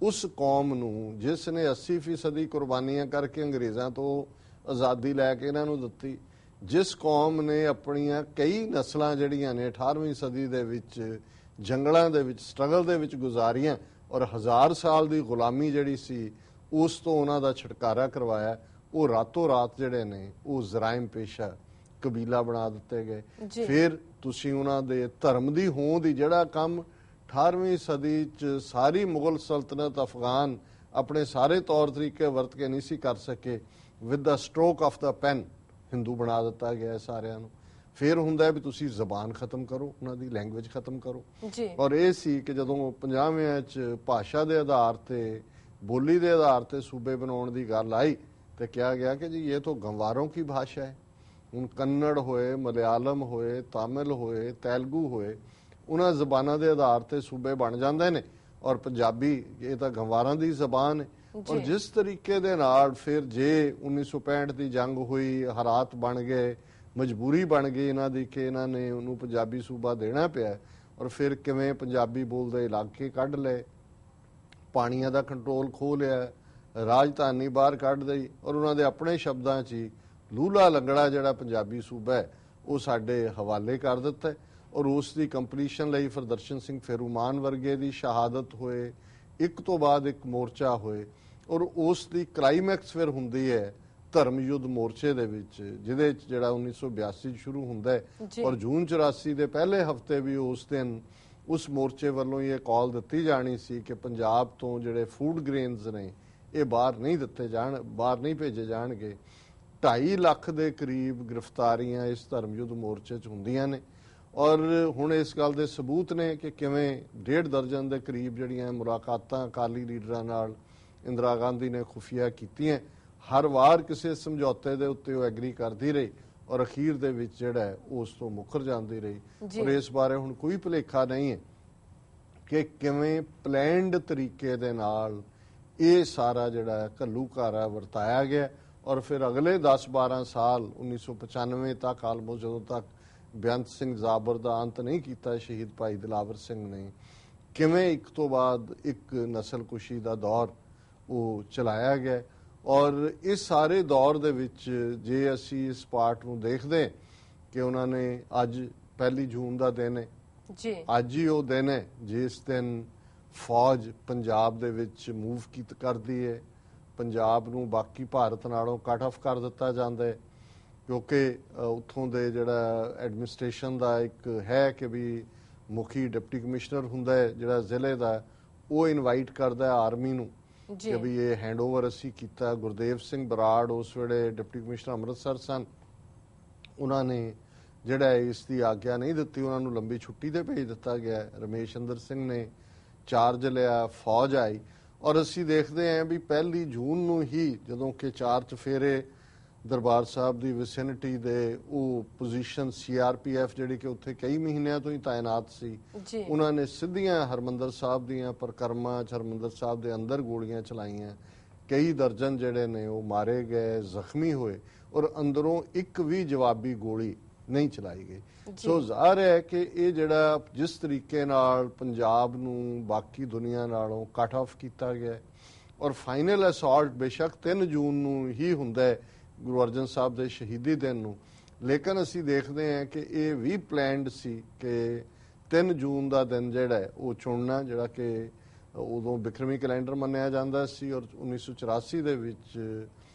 ਉਸ ਕੌਮ ਨੂੰ ਜਿਸ ਨੇ 80% ਕੁਰਬਾਨੀਆਂ ਕਰਕੇ ਅੰਗਰੇਜ਼ਾਂ ਤੋਂ ਆਜ਼ਾਦੀ ਲੈ ਕੇ ਇਹਨਾਂ ਨੂੰ ਦਿੱਤੀ, ਜਿਸ ਕੌਮ ਨੇ ਆਪਣੀਆਂ ਕਈ ਨਸਲਾਂ ਜਿਹੜੀਆਂ ਨੇ 18ਵੀਂ ਸਦੀ ਦੇ ਵਿੱਚ ਜੰਗਲਾਂ ਦੇ ਵਿੱਚ ਸਟਰਗਲ ਦੇ ਵਿੱਚ ਗੁਜ਼ਾਰੀਆਂ ਔਰ 1000 ਸਾਲ ਦੀ ਗੁਲਾਮੀ ਜਿਹੜੀ ਸੀ ਉਸ ਤੋਂ ਉਹਨਾਂ ਦਾ ਛੁਟਕਾਰਾ ਕਰਵਾਇਆ, ਉਹ ਰਾਤੋਂ ਰਾਤ ਜਿਹੜੇ ਨੇ ਉਹ ਜ਼ਰਾਇਮ ਪੇਸ਼ਾ ਕਬੀਲਾ ਬਣਾ ਦਿੱਤੇ ਗਏ। ਫਿਰ ਤੁਸੀਂ ਉਹਨਾਂ ਦੇ ਧਰਮ ਦੀ ਹੋਂਦ ਦੀ ਜਿਹੜਾ ਕੰਮ 18ਵੀਂ ਸਦੀ 'ਚ ਸਾਰੀ ਮੁਗਲ ਸਲਤਨਤ ਅਫਗਾਨ ਆਪਣੇ ਸਾਰੇ ਤੌਰ ਤਰੀਕੇ ਵਰਤ ਕੇ ਨਹੀਂ ਸੀ ਕਰ ਸਕੇ, with the stroke of the pen ਹਿੰਦੂ ਬਣਾ ਦਿੱਤਾ ਗਿਆ ਸਾਰਿਆਂ ਨੂੰ। ਫਿਰ ਹੁੰਦਾ ਵੀ ਤੁਸੀਂ ਜ਼ਬਾਨ ਖਤਮ ਕਰੋ, ਉਹਨਾਂ ਦੀ ਲੈਂਗੁਏਜ ਖਤਮ ਕਰੋ। ਔਰ ਇਹ ਸੀ ਕਿ ਜਦੋਂ 50ਵਿਆਂ 'ਚ ਭਾਸ਼ਾ ਦੇ ਆਧਾਰ ਤੇ ਬੋਲੀ ਦੇ ਆਧਾਰ ਤੇ ਸੂਬੇ ਬਣਾਉਣ ਦੀ ਗੱਲ ਆਈ ਤੇ ਕਿਹਾ ਗਿਆ ਕਿ ਜੀ ਇਹ ਤਾਂ ਗੰਵਾरों की भाषा है। ਹੁਣ ਕੰਨੜ ਹੋਏ, ਮਲਿਆਲਮ ਹੋਏ, ਤਾਮਿਲ ਹੋਏ, ਤੇਲਗੂ ਹੋਏ, ਉਹਨਾਂ ਜ਼ਬਾਨਾਂ ਦੇ ਆਧਾਰ ਤੇ ਸੂਬੇ ਬਣ ਜਾਂਦੇ ਨੇ ਔਰ ਪੰਜਾਬੀ ਇਹ ਤਾਂ ਗੰਵਾਰਾਂ ਦੀ ਜ਼ਬਾਨ ਹੈ। ਔਰ ਜਿਸ ਤਰੀਕੇ ਦੇ ਨਾਲ ਫਿਰ ਜੇ 1965 ਦੀ ਜੰਗ ਹੋਈ, ਹਾਲਾਤ ਬਣ ਗਏ, ਮਜਬੂਰੀ ਬਣ ਗਈ ਇਹਨਾਂ ਦੀ ਕਿ ਇਹਨਾਂ ਨੇ ਉਹਨੂੰ ਪੰਜਾਬੀ ਸੂਬਾ ਦੇਣਾ ਪਿਆ ਔਰ ਫਿਰ ਕਿਵੇਂ ਪੰਜਾਬੀ ਬੋਲਦੇ ਇਲਾਕੇ ਕੱਢ ਲਏ, ਪਾਣੀਆਂ ਦਾ ਕੰਟਰੋਲ ਖੋਹ ਲਿਆ, ਰਾਜਧਾਨੀ ਬਾਹਰ ਕੱਢ ਦਈ ਔਰ ਉਹਨਾਂ ਦੇ ਆਪਣੇ ਸ਼ਬਦਾਂ 'ਚ ਹੀ ਲੂਲਾ ਲੰਗੜਾ ਜਿਹੜਾ ਪੰਜਾਬੀ ਸੂਬਾ ਹੈ ਉਹ ਸਾਡੇ ਹਵਾਲੇ ਕਰ ਦਿੱਤਾ ਔਰ ਉਸ ਦੀ ਕੰਪਲੀਸ਼ਨ ਲਈ ਫਿਰ ਦਰਸ਼ਨ ਸਿੰਘ ਫੇਰੂਮਾਨ ਵਰਗੇ ਦੀ ਸ਼ਹਾਦਤ ਹੋਏ, ਇੱਕ ਤੋਂ ਬਾਅਦ ਇੱਕ ਮੋਰਚਾ ਹੋਏ ਔਰ ਉਸ ਦੀ ਕਲਾਈਮੈਕਸ ਫਿਰ ਹੁੰਦੀ ਹੈ ਧਰਮ ਯੁੱਧ ਮੋਰਚੇ ਦੇ ਵਿੱਚ, ਜਿਹਦੇ 'ਚ ਜਿਹੜਾ 1982 ਸ਼ੁਰੂ ਹੁੰਦਾ ਹੈ ਔਰ ਜੂਨ 84 ਦੇ ਪਹਿਲੇ ਹਫਤੇ ਵੀ ਉਸ ਦਿਨ ਉਸ ਮੋਰਚੇ ਵੱਲੋਂ ਇਹ ਕਾਲ ਦਿੱਤੀ ਜਾਣੀ ਸੀ ਕਿ ਪੰਜਾਬ ਤੋਂ ਜਿਹੜੇ ਫੂਡ ਗ੍ਰੇਨਸ ਨੇ ਇਹ ਬਾਹਰ ਨਹੀਂ ਦਿੱਤੇ ਜਾਣ, ਬਾਹਰ ਨਹੀਂ ਭੇਜੇ ਜਾਣਗੇ। 2.5 ਲੱਖ ਦੇ ਕਰੀਬ ਗ੍ਰਿਫਤਾਰੀਆਂ ਇਸ ਧਰਮ ਯੁੱਧ ਮੋਰਚੇ 'ਚ ਹੁੰਦੀਆਂ ਨੇ ਔਰ ਹੁਣ ਇਸ ਗੱਲ ਦੇ ਸਬੂਤ ਨੇ ਕਿ ਕਿਵੇਂ 1.5 ਦਰਜਨ ਦੇ ਕਰੀਬ ਜਿਹੜੀਆਂ ਮੁਲਾਕਾਤਾਂ ਅਕਾਲੀ ਲੀਡਰਾਂ ਨਾਲ ਇੰਦਰਾ ਗਾਂਧੀ ਨੇ ਖੁਫੀਆ ਕੀਤੀਆਂ, ਹਰ ਵਾਰ ਕਿਸੇ ਸਮਝੌਤੇ ਦੇ ਉੱਤੇ ਉਹ ਐਗਰੀ ਕਰਦੀ ਰਹੀ ਔਰ ਅਖੀਰ ਦੇ ਵਿੱਚ ਜਿਹੜਾ ਉਸ ਤੋਂ ਮੁੱਕਰ ਜਾਂਦੀ ਰਹੀ। ਔਰ ਇਸ ਬਾਰੇ ਹੁਣ ਕੋਈ ਭੁਲੇਖਾ ਨਹੀਂ ਹੈ ਕਿ ਕਿਵੇਂ ਪਲੈਨਡ ਤਰੀਕੇ ਦੇ ਨਾਲ ਇਹ ਸਾਰਾ ਜਿਹੜਾ ਘੱਲੂਘਾਰਾ ਵਰਤਾਇਆ ਗਿਆ ਔਰ ਫਿਰ ਅਗਲੇ 10-12 ਸਾਲ 1995 ਤੱਕ ਆਲਮੋਸਟ ਜਦੋਂ ਤੱਕ ਬੇਅੰਤ ਸਿੰਘ ਜ਼ਾਬਰ ਦਾ ਅੰਤ ਨਹੀਂ ਕੀਤਾ ਸ਼ਹੀਦ ਭਾਈ ਦਿਲਾਵਰ ਸਿੰਘ ਨੇ, ਕਿਵੇਂ ਇੱਕ ਤੋਂ ਬਾਅਦ ਇੱਕ ਨਸਲਕੁਸ਼ੀ ਦਾ ਦੌਰ ਉਹ ਚਲਾਇਆ ਗਿਆ। ਔਰ ਇਸ ਸਾਰੇ ਦੌਰ ਦੇ ਵਿੱਚ ਜੇ ਅਸੀਂ ਇਸ ਪਾਰਟ ਨੂੰ ਦੇਖਦੇ ਕਿ ਉਹਨਾਂ ਨੇ ਅੱਜ 1 ਜੂਨ ਦਾ ਦਿਨ ਹੈ, ਅੱਜ ਹੀ ਉਹ ਦਿਨ ਹੈ ਜਿਸ ਦਿਨ ਫੌਜ ਪੰਜਾਬ ਦੇ ਵਿੱਚ ਮੂਵ ਕਰਦੀ ਹੈ, ਪੰਜਾਬ ਨੂੰ ਬਾਕੀ ਭਾਰਤ ਨਾਲੋਂ ਕੱਟ ਆਫ ਕਰ ਦਿੱਤਾ ਜਾਂਦਾ ਹੈ ਕਿਉਂਕਿ ਉੱਥੋਂ ਦੇ ਜਿਹੜਾ ਐਡਮਿਨਿਸਟ੍ਰੇਸ਼ਨ ਦਾ ਇੱਕ ਹੈ ਕਿ ਵੀ ਮੁਖੀ ਡਿਪਟੀ ਕਮਿਸ਼ਨਰ ਹੁੰਦਾ ਹੈ ਜਿਹੜਾ ਜ਼ਿਲ੍ਹੇ ਦਾ, ਉਹ ਇਨਵਾਈਟ ਕਰਦਾ ਹੈ ਆਰਮੀ ਨੂੰ ਕਿ ਵੀ ਇਹ ਹੈਂਡਓਵਰ ਅਸੀਂ ਕੀਤਾ। ਗੁਰਦੇਵ ਸਿੰਘ ਬਰਾੜ ਉਸ ਵੇਲੇ ਡਿਪਟੀ ਕਮਿਸ਼ਨਰ ਅੰਮ੍ਰਿਤਸਰ ਸਨ, ਉਹਨਾਂ ਨੇ ਜਿਹੜਾ ਇਸ ਦੀ ਆਗਿਆ ਨਹੀਂ ਦਿੱਤੀ, ਉਹਨਾਂ ਨੂੰ ਲੰਬੀ ਛੁੱਟੀ ਤੇ ਭੇਜ ਦਿੱਤਾ ਗਿਆ। ਰਮੇਸ਼ ਚੰਦਰ ਸਿੰਘ ਨੇ ਚਾਰਜ ਲਿਆ, ਫੌਜ ਆਈ ਔਰ ਅਸੀਂ ਦੇਖਦੇ ਹਾਂ ਵੀ 1 ਜੂਨ ਨੂੰ ਹੀ ਜਦੋਂ ਕਿ 4 ਚੁਫੇਰੇ ਦਰਬਾਰ ਸਾਹਿਬ ਦੀ ਵਿਸਿਨਿਟੀ ਦੇ ਉਹ ਪੋਜੀਸ਼ਨ CRPF ਜਿਹੜੀ ਕਿ ਉੱਥੇ ਕਈ ਮਹੀਨਿਆਂ ਤੋਂ ਹੀ ਤਾਇਨਾਤ ਸੀ, ਉਹਨਾਂ ਨੇ ਸਿੱਧੀਆਂ ਹਰਮੰਦਰ ਸਾਹਿਬ ਦੀਆਂ ਪਰਕਰਮਾਂ 'ਚ ਹਰਮੰਦਰ ਸਾਹਿਬ ਦੇ ਅੰਦਰ ਗੋਲੀਆਂ ਚਲਾਈਆਂ। ਕਈ ਦਰਜਨ ਜਿਹੜੇ ਨੇ ਉਹ ਮਾਰੇ ਗਏ, ਜ਼ਖਮੀ ਹੋਏ ਔਰ ਅੰਦਰੋਂ ਇੱਕ ਵੀ ਜਵਾਬੀ ਗੋਲੀ ਨਹੀਂ ਚਲਾਈ ਗਈ। ਸੋ ਜ਼ਾਹਰ ਹੈ ਕਿ ਇਹ ਜਿਹੜਾ ਜਿਸ ਤਰੀਕੇ ਨਾਲ ਪੰਜਾਬ ਨੂੰ ਬਾਕੀ ਦੁਨੀਆ ਨਾਲੋਂ ਕੱਟ ਆਫ ਕੀਤਾ ਗਿਆ ਔਰ ਫਾਈਨਲ ਅਸੌਲਟ ਬੇਸ਼ੱਕ 3 ਜੂਨ ਨੂੰ ਹੀ ਹੁੰਦਾ ਹੈ ਗੁਰੂ ਅਰਜਨ ਸਾਹਿਬ ਦੇ ਸ਼ਹੀਦੀ ਦਿਨ ਨੂੰ, ਲੇਕਿਨ ਅਸੀਂ ਦੇਖਦੇ ਹਾਂ ਕਿ ਇਹ ਵੀ ਪਲੈਨਡ ਸੀ ਕਿ 3 ਜੂਨ ਦਾ ਦਿਨ ਜਿਹੜਾ ਉਹ ਚੁਣਨਾ, ਜਿਹੜਾ ਕਿ ਉਦੋਂ ਬਿਕਰਮੀ ਕੈਲੰਡਰ ਮੰਨਿਆ ਜਾਂਦਾ ਸੀ ਔਰ 1984 ਦੇ ਵਿੱਚ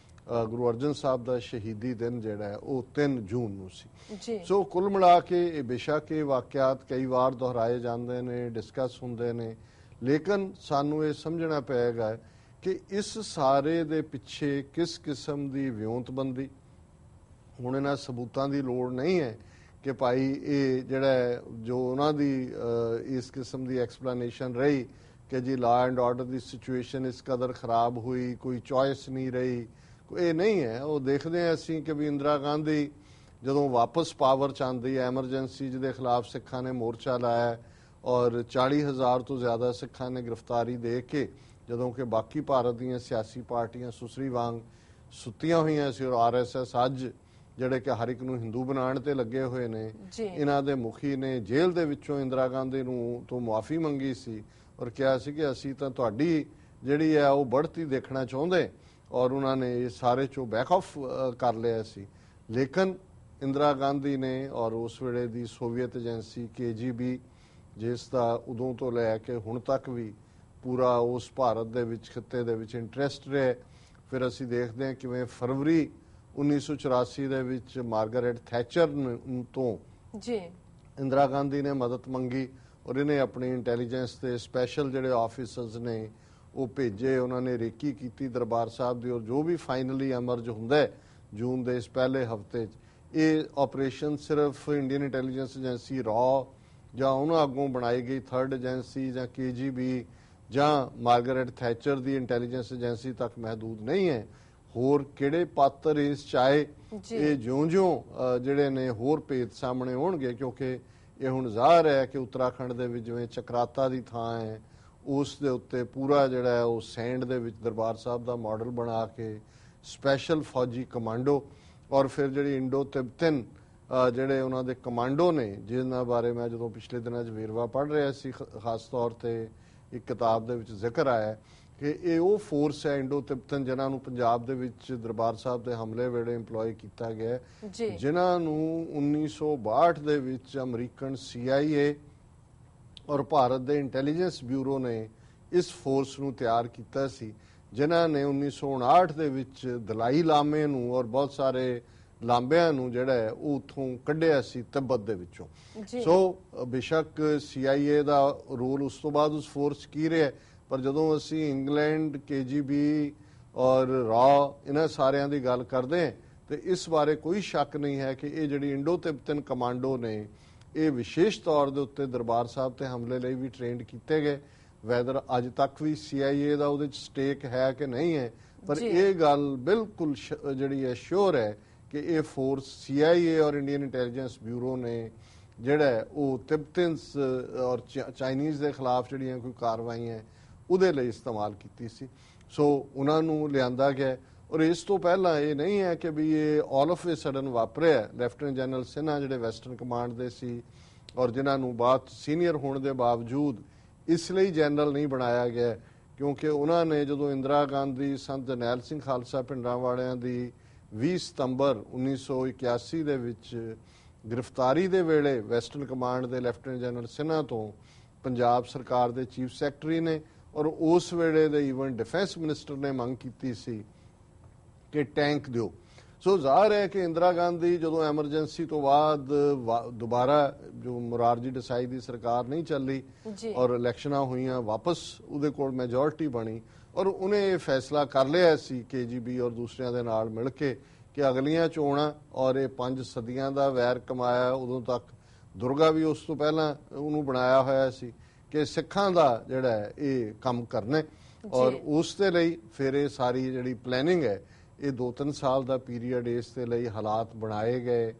ਗੁਰੂ ਅਰਜਨ ਸਾਹਿਬ ਦਾ ਸ਼ਹੀਦੀ ਦਿਨ ਜਿਹੜਾ ਉਹ 3 ਜੂਨ ਨੂੰ ਸੀ। ਸੋ ਕੁੱਲ ਮਿਲਾ ਕੇ ਇਹ ਬੇਸ਼ੱਕ ਇਹ ਵਾਕਿਆਤ ਕਈ ਵਾਰ ਦੁਹਰਾਏ ਜਾਂਦੇ ਨੇ, ਡਿਸਕਸ ਹੁੰਦੇ ਨੇ, ਲੇਕਿਨ ਸਾਨੂੰ ਇਹ ਸਮਝਣਾ ਪਏਗਾ ਕਿ ਇਸ ਸਾਰੇ ਦੇ ਪਿੱਛੇ ਕਿਸ ਕਿਸਮ ਦੀ ਵਿਉਂਤਬੰਦੀ, ਹੁਣ ਇਹਨਾਂ ਸਬੂਤਾਂ ਦੀ ਲੋੜ ਨਹੀਂ ਹੈ ਕਿ ਭਾਈ ਇਹ ਜਿਹੜਾ ਜੋ ਉਹਨਾਂ ਦੀ ਇਸ ਕਿਸਮ ਦੀ ਐਕਸਪਲੇਨੇਸ਼ਨ ਰਹੀ ਕਿ ਜੀ law and order the situation ਇਸ ਕਦਰ ਖਰਾਬ ਹੋਈ, ਕੋਈ ਚੋਇਸ ਨਹੀਂ ਰਹੀ, ਇਹ ਨਹੀਂ ਹੈ। ਉਹ ਦੇਖਦੇ ਹਾਂ ਅਸੀਂ ਕਿ ਵੀ ਇੰਦਰਾ ਗਾਂਧੀ ਜਦੋਂ ਵਾਪਸ ਪਾਵਰ 'ਚ ਆਉਂਦੀ ਹੈ, ਐਮਰਜੈਂਸੀ ਜਿਹਦੇ ਖਿਲਾਫ ਸਿੱਖਾਂ ਨੇ ਮੋਰਚਾ ਲਾਇਆ ਔਰ 40,000 ਤੋਂ ਜ਼ਿਆਦਾ ਸਿੱਖਾਂ ਨੇ ਗ੍ਰਿਫਤਾਰੀ ਦੇ ਕੇ, ਜਦੋਂ ਕਿ ਬਾਕੀ ਭਾਰਤ ਦੀਆਂ ਸਿਆਸੀ ਪਾਰਟੀਆਂ ਸੁਸਰੀ ਵਾਂਗ ਸੁੱਤੀਆਂ ਹੋਈਆਂ ਸੀ ਔਰ RSS ਅੱਜ ਜਿਹੜੇ ਕਿ ਹਰ ਇੱਕ ਨੂੰ ਹਿੰਦੂ ਬਣਾਉਣ ਤੇ ਲੱਗੇ ਹੋਏ ਨੇ, ਇਹਨਾਂ ਦੇ ਮੁਖੀ ਨੇ ਜੇਲ੍ਹ ਦੇ ਵਿੱਚੋਂ ਇੰਦਰਾ ਗਾਂਧੀ ਨੂੰ ਤੋਂ ਮੁਆਫੀ ਮੰਗੀ ਸੀ ਔਰ ਕਿਹਾ ਸੀ ਕਿ ਅਸੀਂ ਤਾਂ ਤੁਹਾਡੀ ਜਿਹੜੀ ਹੈ ਉਹ ਬੜਤੀ ਦੇਖਣਾ ਚਾਹੁੰਦੇ ਔਰ ਉਹਨਾਂ ਨੇ ਇਹ ਸਾਰੇ ਚੋਂ ਬੈਕ ਆਫ ਕਰ ਲਿਆ ਸੀ। ਲੇਕਿਨ ਇੰਦਰਾ ਗਾਂਧੀ ਨੇ ਔਰ ਉਸ ਵੇਲੇ ਦੀ ਸੋਵੀਅਤ ਏਜੰਸੀ KGB, ਜਿਸ ਦਾ ਉਦੋਂ ਤੋਂ ਲੈ ਕੇ ਹੁਣ ਤੱਕ ਵੀ ਪੂਰਾ ਉਸ ਭਾਰਤ ਦੇ ਵਿੱਚ ਖਿੱਤੇ ਦੇ ਵਿੱਚ ਇੰਟਰਸਟ ਰਿਹਾ। ਫਿਰ ਅਸੀਂ ਦੇਖਦੇ ਹਾਂ ਕਿਵੇਂ ਫਰਵਰੀ 1984 ਦੇ ਵਿੱਚ ਮਾਰਗਰੇਟ ਥੈਚਰ ਤੋਂ ਜੀ ਇੰਦਰਾ ਗਾਂਧੀ ਨੇ ਮਦਦ ਮੰਗੀ ਔਰ ਇਹਨੇ ਆਪਣੀ ਇੰਟੈਲੀਜੈਂਸ ਦੇ ਸਪੈਸ਼ਲ ਜਿਹੜੇ ਆਫੀਸਰਸ ਨੇ ਉਹ ਭੇਜੇ, ਉਹਨਾਂ ਨੇ ਰੇਕੀ ਕੀਤੀ ਦਰਬਾਰ ਸਾਹਿਬ ਦੀ, ਔਰ ਜੋ ਵੀ ਫਾਈਨਲੀ ਐਮਰਜ ਹੁੰਦਾ ਹੈ ਜੂਨ ਦੇ ਇਸ ਪਹਿਲੇ ਹਫਤੇ 'ਚ, ਇਹ ਆਪਰੇਸ਼ਨ ਸਿਰਫ ਇੰਡੀਅਨ ਇੰਟੈਲੀਜੈਂਸ ਏਜੰਸੀ ਰॉ ਜਾਂ ਉਹਨਾਂ ਅੱਗੋਂ ਬਣਾਈ ਗਈ ਥਰਡ ਏਜੰਸੀ ਜਾਂ KGB ਜਾਂ ਮਾਰਗਰੇਟ ਥੈਚਰ ਦੀ ਇੰਟੈਲੀਜੈਂਸ ਏਜੰਸੀ ਤੱਕ ਮਹਦੂਦ ਨਹੀਂ ਹੈ। ਹੋਰ ਕਿਹੜੇ ਪਾਤਰ ਇਸ ਚਾਹੇ ਇਹ ਜਿਉਂ-ਜਿਉਂ ਜਿਹੜੇ ਨੇ ਹੋਰ ਭੇਦ ਸਾਹਮਣੇ ਆਉਣਗੇ, ਕਿਉਂਕਿ ਇਹ ਹੁਣ ਜ਼ਾਹਰ ਹੈ ਕਿ ਉੱਤਰਾਖੰਡ ਦੇ ਵਿੱਚ ਜਿਵੇਂ ਚਕਰਾਤਾ ਦੀ ਥਾਂ ਹੈ ਉਸ ਦੇ ਉੱਤੇ ਪੂਰਾ ਜਿਹੜਾ ਹੈ ਉਹ ਸੈਂਡ ਦੇ ਵਿੱਚ ਦਰਬਾਰ ਸਾਹਿਬ ਦਾ ਮਾਡਲ ਬਣਾ ਕੇ ਸਪੈਸ਼ਲ ਫੌਜੀ ਕਮਾਂਡੋ ਔਰ ਫਿਰ ਜਿਹੜੀ ਇੰਡੋ ਤਿੱਬਤਨ ਜਿਹੜੇ ਉਹਨਾਂ ਦੇ ਕਮਾਂਡੋ ਨੇ, ਜਿਨ੍ਹਾਂ ਬਾਰੇ ਮੈਂ ਜਦੋਂ ਪਿਛਲੇ ਦਿਨਾਂ 'ਚ ਵੇਰਵਾ ਪੜ੍ਹ ਰਿਹਾ ਸੀ, ਖਾਸ ਤੌਰ ਤੇ ਇੱਕ ਕਿਤਾਬ ਦੇ ਵਿੱਚ ਜ਼ਿਕਰ ਆਇਆ ਕਿ ਇਹ ਉਹ ਫੋਰਸ ਹੈ ਇੰਡੋ ਤਿੱਬਤਨ ਜਿਨ੍ਹਾਂ ਨੂੰ ਪੰਜਾਬ ਦੇ ਵਿੱਚ ਦਰਬਾਰ ਸਾਹਿਬ ਦੇ ਹਮਲੇ ਵੇਲੇ ਇੰਪਲੋਏ ਕੀਤਾ ਗਿਆ, ਜਿਨ੍ਹਾਂ ਨੂੰ 1962 ਦੇ ਵਿੱਚ ਅਮਰੀਕਨ CIA ਔਰ ਭਾਰਤ ਦੇ ਇੰਟੈਲੀਜੈਂਸ ਬਿਊਰੋ ਨੇ ਇਸ ਫੋਰਸ ਨੂੰ ਤਿਆਰ ਕੀਤਾ ਸੀ, ਜਿਨ੍ਹਾਂ ਨੇ 1959 ਦੇ ਵਿੱਚ ਦਲਾਈ ਲਾਮੇ ਨੂੰ ਔਰ ਬਹੁਤ ਸਾਰੇ ਲਾਂਬਿਆਂ ਨੂੰ ਜਿਹੜਾ ਹੈ ਉਹ ਉੱਥੋਂ ਕੱਢਿਆ ਸੀ ਤਿੱਬਤ ਦੇ ਵਿੱਚੋਂ। ਸੋ ਬੇਸ਼ੱਕ CIA ਦਾ ਰੋਲ ਉਸ ਤੋਂ ਬਾਅਦ ਉਸ ਫੋਰਸ ਕੀ ਰਿਹਾ, ਪਰ ਜਦੋਂ ਅਸੀਂ ਇੰਗਲੈਂਡ KGB ਔਰ ਰॉ ਇਹਨਾਂ ਸਾਰਿਆਂ ਦੀ ਗੱਲ ਕਰਦੇ ਹਾਂ ਤੇ ਇਸ ਬਾਰੇ ਕੋਈ ਸ਼ੱਕ ਨਹੀਂ ਹੈ ਕਿ ਇਹ ਜਿਹੜੀ ਇੰਡੋ ਤਿੱਬਤਨ ਕਮਾਂਡੋ ਨੇ ਇਹ ਵਿਸ਼ੇਸ਼ ਤੌਰ ਦੇ ਉੱਤੇ ਦਰਬਾਰ ਸਾਹਿਬ ਤੇ ਹਮਲੇ ਲਈ ਵੀ ਟ੍ਰੇਨਡ ਕੀਤੇ ਗਏ। ਵੈਦਰ ਅੱਜ ਤੱਕ ਵੀ CIA ਦਾ ਉਹਦੇ 'ਚ ਸਟੇਕ ਹੈ ਕਿ ਨਹੀਂ ਹੈ, ਪਰ ਇਹ ਗੱਲ ਬਿਲਕੁਲ ਜਿਹੜੀ ਹੈ ਸ਼ੋਰ ਹੈ ਕਿ ਇਹ ਫੋਰਸ CIA ਔਰ ਇੰਡੀਅਨ ਇੰਟੈਲੀਜੈਂਸ ਬਿਊਰੋ ਨੇ ਜਿਹੜਾ ਉਹ ਤਿੱਬਤਨਸ ਔਰ ਚਾਈਨੀਜ਼ ਦੇ ਖਿਲਾਫ ਜਿਹੜੀਆਂ ਕੋਈ ਕਾਰਵਾਈਆਂ ਉਹਦੇ ਲਈ ਇਸਤੇਮਾਲ ਕੀਤੀ ਸੀ। ਸੋ ਉਹਨਾਂ ਨੂੰ ਲਿਆਂਦਾ ਗਿਆ ਔਰ ਇਸ ਤੋਂ ਪਹਿਲਾਂ ਇਹ ਨਹੀਂ ਹੈ ਕਿ ਵੀ ਇਹ ਆਲ ਆਫ ਏ ਸਡਨ ਵਾਪਰਿਆ। ਲੈਫਟੀਨੈਂਟ ਜਨਰਲ ਸਿਨਹਾ ਜਿਹੜੇ ਵੈਸਟਰਨ ਕਮਾਂਡ ਦੇ ਸੀ ਔਰ ਜਿਨ੍ਹਾਂ ਨੂੰ ਬਾਅਦ ਸੀਨੀਅਰ ਹੋਣ ਦੇ ਬਾਵਜੂਦ ਇਸ ਲਈ ਜਨਰਲ ਨਹੀਂ ਬਣਾਇਆ ਗਿਆ ਕਿਉਂਕਿ ਉਹਨਾਂ ਨੇ ਜਦੋਂ ਇੰਦਰਾ ਗਾਂਧੀ ਸੰਤ ਜਰਨੈਲ ਸਿੰਘ ਖਾਲਸਾ ਭਿੰਡਰਾਂਵਾਲਿਆਂ ਦੀ 20 ਸਤੰਬਰ 1981 ਦੇ ਵਿੱਚ ਗ੍ਰਿਫਤਾਰੀ ਦੇ ਵੇਲੇ ਵੈਸਟਰਨ ਕਮਾਂਡ ਦੇ ਲੈਫਟੀਨੈਂਟ ਜਨਰਲ ਸਿਨਹਾ ਤੋਂ ਪੰਜਾਬ ਸਰਕਾਰ ਦੇ ਚੀਫ ਸੈਕਟਰੀ ਨੇ ਔਰ ਉਸ ਵੇਲੇ ਦੇ ਈਵਨ ਡਿਫੈਂਸ ਮਿਨਿਸਟਰ ਨੇ ਮੰਗ ਕੀਤੀ ਸੀ ਕਿ ਟੈਂਕ ਦਿਓ। ਸੋ ਜ਼ਾਹਰ ਹੈ ਕਿ ਇੰਦਰਾ ਗਾਂਧੀ ਜਦੋਂ ਐਮਰਜੈਂਸੀ ਤੋਂ ਬਾਅਦ ਦੁਬਾਰਾ ਜੋ ਮੁਰਾਰਜੀ ਦੇਸਾਈ ਦੀ ਸਰਕਾਰ ਨਹੀਂ ਚੱਲੀ ਔਰ ਇਲੈਕਸ਼ਨਾਂ ਹੋਈਆਂ, ਵਾਪਸ ਉਹਦੇ ਕੋਲ ਮੈਜੋਰਿਟੀ ਬਣੀ ਔਰ ਉਹਨੇ ਇਹ ਫੈਸਲਾ ਕਰ ਲਿਆ ਸੀ KGB ਔਰ ਦੂਸਰਿਆਂ ਦੇ ਨਾਲ ਮਿਲ ਕੇ ਕਿ ਅਗਲੀਆਂ ਚੋਣਾਂ ਔਰ ਇਹ 5 ਸਦੀਆਂ ਦਾ ਵੈਰ ਕਮਾਇਆ, ਉਦੋਂ ਤੱਕ ਦੁਰਗਾ ਵੀ ਉਸ ਤੋਂ ਪਹਿਲਾਂ ਉਹਨੂੰ ਬਣਾਇਆ ਹੋਇਆ ਸੀ ਕਿ ਸਿੱਖਾਂ ਦਾ ਜਿਹੜਾ ਇਹ ਕੰਮ ਕਰਨਾ ਔਰ ਉਸ ਦੇ ਲਈ ਫਿਰ ਇਹ ਸਾਰੀ ਜਿਹੜੀ ਪਲੈਨਿੰਗ ਹੈ ਇਹ 2-3 ਸਾਲ ਦਾ ਪੀਰੀਅਡ ਇਸ ਦੇ ਲਈ ਹਾਲਾਤ ਬਣਾਏ ਗਏ,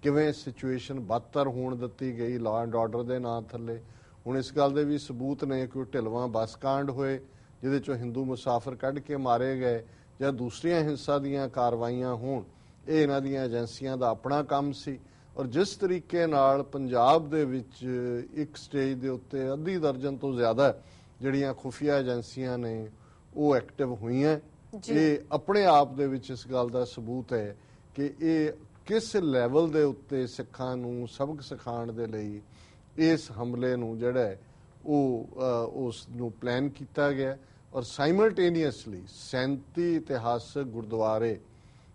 ਕਿਵੇਂ ਸਿਚੁਏਸ਼ਨ ਬਦਤਰ ਹੋਣ ਦਿੱਤੀ ਗਈ ਲਾਅ ਐਂਡ ਆਰਡਰ ਦੇ ਨਾਂ ਥੱਲੇ। ਹੁਣ ਇਸ ਗੱਲ ਦੇ ਵੀ ਸਬੂਤ ਨੇ ਕਿ ਢਿਲਵਾਂ ਬੱਸ ਕਾਂਡ ਹੋਏ ਜਿਹਦੇ ਚੋਂ ਹਿੰਦੂ ਮੁਸਾਫਰ ਕੱਢ ਕੇ ਮਾਰੇ ਗਏ ਜਾਂ ਦੂਸਰੀਆਂ ਹਿੰਸਾ ਦੀਆਂ ਕਾਰਵਾਈਆਂ ਹੋਣ, ਇਹ ਇਹਨਾਂ ਦੀਆਂ ਏਜੰਸੀਆਂ ਦਾ ਆਪਣਾ ਕੰਮ ਸੀ। ਔਰ ਜਿਸ ਤਰੀਕੇ ਨਾਲ ਪੰਜਾਬ ਦੇ ਵਿੱਚ ਇੱਕ ਸਟੇਜ ਦੇ ਉੱਤੇ ਅੱਧੀ ਦਰਜਨ ਤੋਂ ਜ਼ਿਆਦਾ ਜਿਹੜੀਆਂ ਖੁਫੀਆ ਏਜੰਸੀਆਂ ਨੇ ਉਹ ਐਕਟਿਵ ਹੋਈਆਂ, ਇਹ ਆਪਣੇ ਆਪ ਦੇ ਵਿੱਚ ਇਸ ਗੱਲ ਦਾ ਸਬੂਤ ਹੈ ਕਿ ਇਹ ਕਿਸ ਲੈਵਲ ਦੇ ਉੱਤੇ ਸਿੱਖਾਂ ਨੂੰ ਸਬਕ ਸਿਖਾਉਣ ਦੇ ਲਈ ਇਸ ਹਮਲੇ ਨੂੰ ਜਿਹੜਾ ਉਹ ਉਸ ਨੂੰ ਪਲਾਨ ਕੀਤਾ ਗਿਆ ਔਰ ਸਾਈਮਲਟੇਨੀਅਸਲੀ 37 ਇਤਿਹਾਸਕ ਗੁਰਦੁਆਰੇ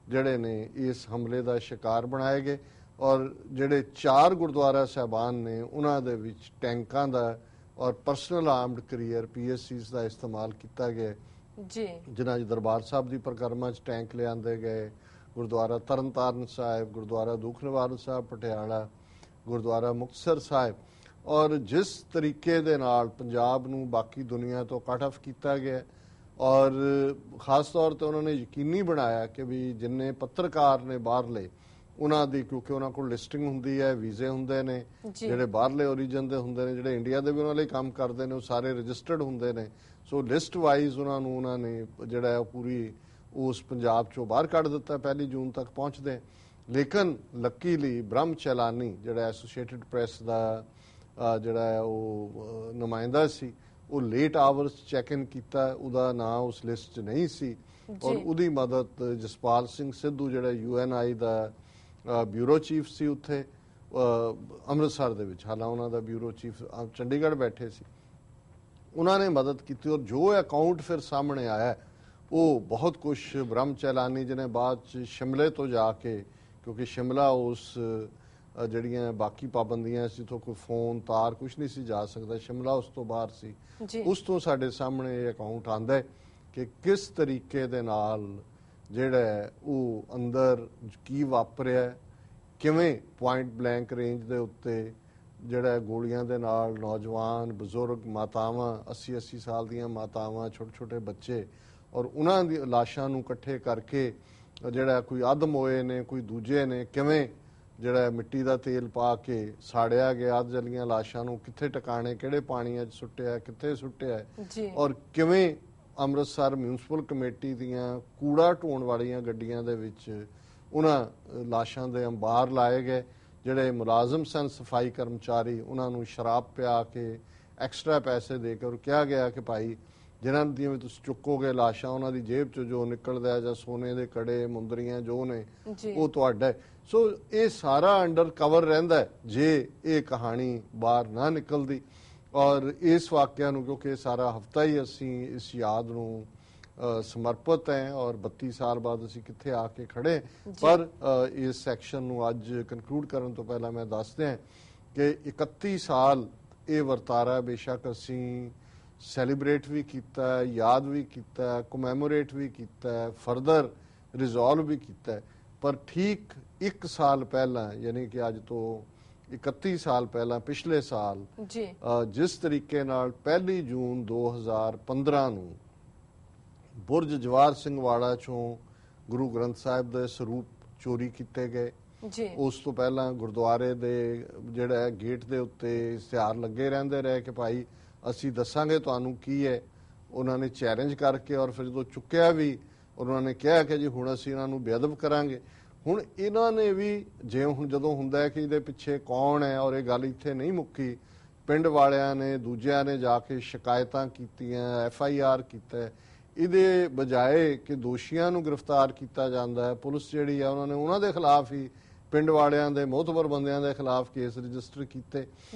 ਜਿਹੜੇ ਨੇ ਇਸ ਹਮਲੇ ਦਾ ਸ਼ਿਕਾਰ ਬਣਾਏ ਗਏ ਔਰ ਜਿਹੜੇ 4 ਗੁਰਦੁਆਰਾ ਸਾਹਿਬਾਨ ਨੇ ਉਹਨਾਂ ਦੇ ਵਿੱਚ ਟੈਂਕਾਂ ਦਾ ਔਰ ਪਰਸਨਲ ਆਰਮਡ ਕੈਰੀਅਰ PSCs ਦਾ ਇਸਤੇਮਾਲ ਕੀਤਾ ਗਿਆ ਜਿਨ੍ਹਾਂ 'ਚ ਦਰਬਾਰ ਸਾਹਿਬ ਦੀ ਪਰਿਕਰਮਾ 'ਚ ਟੈਂਕ ਲਿਆਂਦੇ ਗਏ, ਗੁਰਦੁਆਰਾ ਤਰਨਤਾਰਨ ਸਾਹਿਬ, ਗੁਰਦੁਆਰਾ ਦੁੱਖ ਨਿਵਾਰਨ ਸਾਹਿਬ ਪਟਿਆਲਾ, ਗੁਰਦੁਆਰਾ ਮੁਕਤਸਰ ਸਾਹਿਬ। ਔਰ ਜਿਸ ਤਰੀਕੇ ਦੇ ਨਾਲ ਪੰਜਾਬ ਨੂੰ ਬਾਕੀ ਦੁਨੀਆ ਤੋਂ ਕੱਟ ਆਫ ਕੀਤਾ ਗਿਆ ਔਰ ਖਾਸ ਤੌਰ ਤੇ ਉਹਨਾਂ ਨੇ ਯਕੀਨੀ ਬਣਾਇਆ ਕਿ ਵੀ ਜਿੰਨੇ ਪੱਤਰਕਾਰ ਨੇ ਬਾਹਰਲੇ ਉਹਨਾਂ ਦੀ, ਕਿਉਂਕਿ ਉਹਨਾਂ ਕੋਲ ਲਿਸਟਿੰਗ ਹੁੰਦੀ ਹੈ, ਵੀਜ਼ੇ ਹੁੰਦੇ ਨੇ, ਜਿਹੜੇ ਬਾਹਰਲੇ ਓਰੀਜਨ ਦੇ ਹੁੰਦੇ ਨੇ, ਜਿਹੜੇ ਇੰਡੀਆ ਦੇ ਵੀ ਉਹਨਾਂ ਲਈ ਕੰਮ ਕਰਦੇ ਨੇ ਉਹ ਸਾਰੇ ਰਜਿਸਟਰਡ ਹੁੰਦੇ ਨੇ। ਸੋ ਲਿਸਟ ਵਾਈਜ਼ ਉਹਨਾਂ ਨੇ ਜਿਹੜਾ ਉਹ ਪੂਰੀ ਉਸ ਪੰਜਾਬ ਚੋਂ ਬਾਹਰ ਕੱਢ ਦਿੱਤਾ 1 ਜੂਨ ਤੱਕ ਪਹੁੰਚਦੇ। ਲੇਕਿਨ ਲੱਕੀਲੀ ਬ੍ਰਹਮ ਚੈਲਾਨੀ ਜਿਹੜਾ ਐਸੋਸੀਏਟਿਡ ਪ੍ਰੈਸ ਦਾ ਜਿਹੜਾ ਉਹ ਨੁਮਾਇੰਦਾ ਸੀ, ਉਹ ਲੇਟ ਆਵਰਸ ਚੈੱਕ ਇਨ ਕੀਤਾ, ਉਹਦਾ ਨਾਂ ਉਸ ਲਿਸਟ 'ਚ ਨਹੀਂ ਸੀ ਔਰ ਉਹਦੀ ਮਦਦ ਜਸਪਾਲ ਸਿੰਘ ਸਿੱਧੂ ਜਿਹੜਾ UNI ਦਾ ਬਿਊਰੋ ਚੀਫ ਸੀ ਉੱਥੇ ਅੰਮ੍ਰਿਤਸਰ ਦੇ ਵਿੱਚ, ਹਾਲਾਂ ਉਹਨਾਂ ਦਾ ਬਿਊਰੋ ਚੀਫ ਚੰਡੀਗੜ੍ਹ ਬੈਠੇ ਸੀ, ਉਹਨਾਂ ਨੇ ਮਦਦ ਕੀਤੀ। ਔਰ ਜੋ ਅਕਾਊਂਟ ਫਿਰ ਸਾਹਮਣੇ ਆਇਆ ਉਹ ਬਹੁਤ ਕੁਛ ਬ੍ਰਹਮ ਚੈਲਾਨੀ ਜਿਹਨੇ ਬਾਅਦ 'ਚ ਸ਼ਿਮਲੇ ਤੋਂ ਜਾ ਕੇ, ਕਿਉਂਕਿ ਸ਼ਿਮਲਾ ਉਸ ਜਿਹੜੀਆਂ ਬਾਕੀ ਪਾਬੰਦੀਆਂ ਸੀ ਤੋਂ ਕੋਈ ਫੋਨ ਤਾਰ ਕੁਛ ਨਹੀਂ ਸੀ ਜਾ ਸਕਦਾ, ਸ਼ਿਮਲਾ ਉਸ ਤੋਂ ਬਾਹਰ ਸੀ, ਉਸ ਤੋਂ ਸਾਡੇ ਸਾਹਮਣੇ ਇਹ ਅਕਾਊਂਟ ਆਉਂਦਾ ਹੈ ਕਿ ਕਿਸ ਤਰੀਕੇ ਦੇ ਨਾਲ ਜਿਹੜਾ ਉਹ ਅੰਦਰ ਕੀ ਵਾਪਰਿਆ, ਕਿਵੇਂ ਪੁਆਇੰਟ ਬਲੈਂਕ ਰੇਂਜ ਦੇ ਉੱਤੇ ਜਿਹੜਾ ਗੋਲੀਆਂ ਦੇ ਨਾਲ ਨੌਜਵਾਨ ਬਜ਼ੁਰਗ ਮਾਤਾਵਾਂ 80-80 ਸਾਲ ਦੀਆਂ ਮਾਤਾਵਾਂ ਛੋਟੇ-ਛੋਟੇ ਬੱਚੇ ਔਰ ਉਹਨਾਂ ਦੀ ਲਾਸ਼ਾਂ ਨੂੰ ਇਕੱਠੇ ਕਰਕੇ ਜਿਹੜਾ ਕੋਈ ਅੱਧ ਮੋਏ ਨੇ ਕੋਈ ਦੂਜੇ ਨੇ ਕਿਵੇਂ ਜਿਹੜਾ ਮਿੱਟੀ ਦਾ ਤੇਲ ਪਾ ਕੇ ਸਾੜਿਆ ਗਿਆ ਅੱਧ ਜਲੀਆਂ ਲਾਸ਼ਾਂ ਨੂੰ ਕਿੱਥੇ ਟਿਕਾਣੇ ਕਿਹੜੇ ਪਾਣੀਆਂ 'ਚ ਸੁੱਟਿਆ ਕਿੱਥੇ ਸੁੱਟਿਆ ਔਰ ਕਿਵੇਂ ਅੰਮ੍ਰਿਤਸਰ ਮਿਊਨਿਸਪਲ ਕਮੇਟੀ ਦੀਆਂ ਕੂੜਾ ਢੋਣ ਵਾਲੀਆਂ ਗੱਡੀਆਂ ਦੇ ਵਿੱਚ ਉਹਨਾਂ ਲਾਸ਼ਾਂ ਦੇ ਅੰਬਾਰ ਲਾਏ ਗਏ। ਜਿਹੜੇ ਮੁਲਾਜ਼ਮ ਸਨ ਸਫਾਈ ਕਰਮਚਾਰੀ ਉਹਨਾਂ ਨੂੰ ਸ਼ਰਾਬ ਪਿਆ ਕੇ ਐਕਸਟਰਾ ਪੈਸੇ ਦੇ ਕੇ ਔਰ ਕਿਹਾ ਗਿਆ ਕਿ ਭਾਈ ਜਿਨ੍ਹਾਂ ਦੀਆਂ ਵੀ ਤੁਸੀਂ ਚੁੱਕੋਗੇ ਲਾਸ਼ਾਂ ਉਹਨਾਂ ਦੀ ਜੇਬ 'ਚ ਜੋ ਨਿਕਲਦਾ ਜਾਂ ਸੋਨੇ ਦੇ ਕੜੇ ਮੁੰਦਰੀਆਂ ਜੋ ਨੇ ਉਹ ਤੁਹਾਡਾ। ਸੋ ਇਹ ਸਾਰਾ ਅੰਡਰ ਕਵਰ ਰਹਿੰਦਾ ਜੇ ਇਹ ਕਹਾਣੀ ਬਾਹਰ ਨਾ ਨਿਕਲਦੀ। ਔਰ ਇਸ ਵਾਕਿਆ ਨੂੰ ਕਿਉਂਕਿ ਸਾਰਾ ਹਫਤਾ ਹੀ ਅਸੀਂ ਇਸ ਯਾਦ ਨੂੰ ਸਮਰਪਿਤ ਹੈ ਔਰ 32 ਸਾਲ ਬਾਅਦ ਅਸੀਂ ਕਿੱਥੇ ਆ ਕੇ ਖੜੇ। ਪਰ ਇਸ ਸੈਕਸ਼ਨ ਨੂੰ ਅੱਜ ਕਨਕਲੂਡ ਕਰਨ ਤੋਂ ਪਹਿਲਾਂ ਮੈਂ ਦੱਸ ਦਿਆਂ ਕਿ 31 ਸਾਲ ਇਹ ਵਰਤਾਰਾ ਬੇਸ਼ੱਕ ਅਸੀਂ ਸੈਲੀਬ੍ਰੇਟ ਵੀ ਕੀਤਾ, ਯਾਦ ਵੀ ਕੀਤਾ, ਕਮੈਮੋਰੇਟ ਵੀ ਕੀਤਾ, ਫਰਦਰ ਰਿਜ਼ੋਲਵ ਵੀ ਕੀਤਾ, ਪਰ ਠੀਕ 1 ਸਾਲ ਪਹਿਲਾਂ ਯਾਨੀ ਕਿ ਅੱਜ ਤੋਂ 31 ਸਾਲ ਪਹਿਲਾਂ ਪਿਛਲੇ ਸਾਲ ਜਿਸ ਤਰੀਕੇ ਨਾਲ 1 ਜੂਨ 2015 ਨੂੰ ਬੁਰਜ ਜਵਾਹਰ ਸਿੰਘ ਵਾੜਾ ਚੋਂ ਗੁਰੂ ਗ੍ਰੰਥ ਸਾਹਿਬ ਦੇ ਸਰੂਪ ਚੋਰੀ ਕੀਤੇ ਗਏ, ਉਸ ਤੋਂ ਪਹਿਲਾਂ ਗੁਰਦੁਆਰੇ ਦੇ ਜਿਹੜਾ ਗੇਟ ਦੇ ਉੱਤੇ ਇਸ਼ਤਿਹਾਰ ਲੱਗੇ ਰਹਿੰਦੇ ਰਹੇ ਕਿ ਭਾਈ ਅਸੀਂ ਦੱਸਾਂਗੇ ਤੁਹਾਨੂੰ ਕੀ ਹੈ। ਉਹਨਾਂ ਨੇ ਚੈਲੰਜ ਕਰਕੇ ਔਰ ਫਿਰ ਜਦੋਂ ਚੁੱਕਿਆ ਵੀ ਉਹਨਾਂ ਨੇ ਕਿਹਾ ਕਿ ਜੀ ਹੁਣ ਅਸੀਂ ਇਹਨਾਂ ਨੂੰ ਬੇਅਦਬ ਕਰਾਂਗੇ। ਹੁਣ ਇਹਨਾਂ ਨੇ ਵੀ ਜੇ ਹੁਣ ਜਦੋਂ ਹੁੰਦਾ ਹੈ ਕਿ ਇਹਦੇ ਪਿੱਛੇ ਕੌਣ ਹੈ ਔਰ ਇਹ ਗੱਲ ਇੱਥੇ ਨਹੀਂ ਮੁੱਕੀ, ਪਿੰਡ ਵਾਲਿਆਂ ਨੇ ਦੂਜਿਆਂ ਨੇ ਜਾ ਕੇ ਸ਼ਿਕਾਇਤਾਂ ਕੀਤੀਆਂ, FIR ਕੀਤਾ। ਇਹਦੇ ਬਜਾਏ ਕਿ ਦੋਸ਼ੀਆਂ ਨੂੰ ਗ੍ਰਿਫਤਾਰ ਕੀਤਾ ਜਾਂਦਾ ਹੈ, ਪੁਲਿਸ ਜਿਹੜੀ ਹੈ ਉਹਨਾਂ ਨੇ ਉਹਨਾਂ ਦੇ ਖਿਲਾਫ ਹੀ ਪਿੰਡ ਵਾਲਿਆਂ ਦੇ ਮੋਹਤਬਰ ਬੰਦਿਆਂ ਦੇ ਖਿਲਾਫ ਕੇਸ ਰਜਿਸਟਰ ਕੀਤੇ।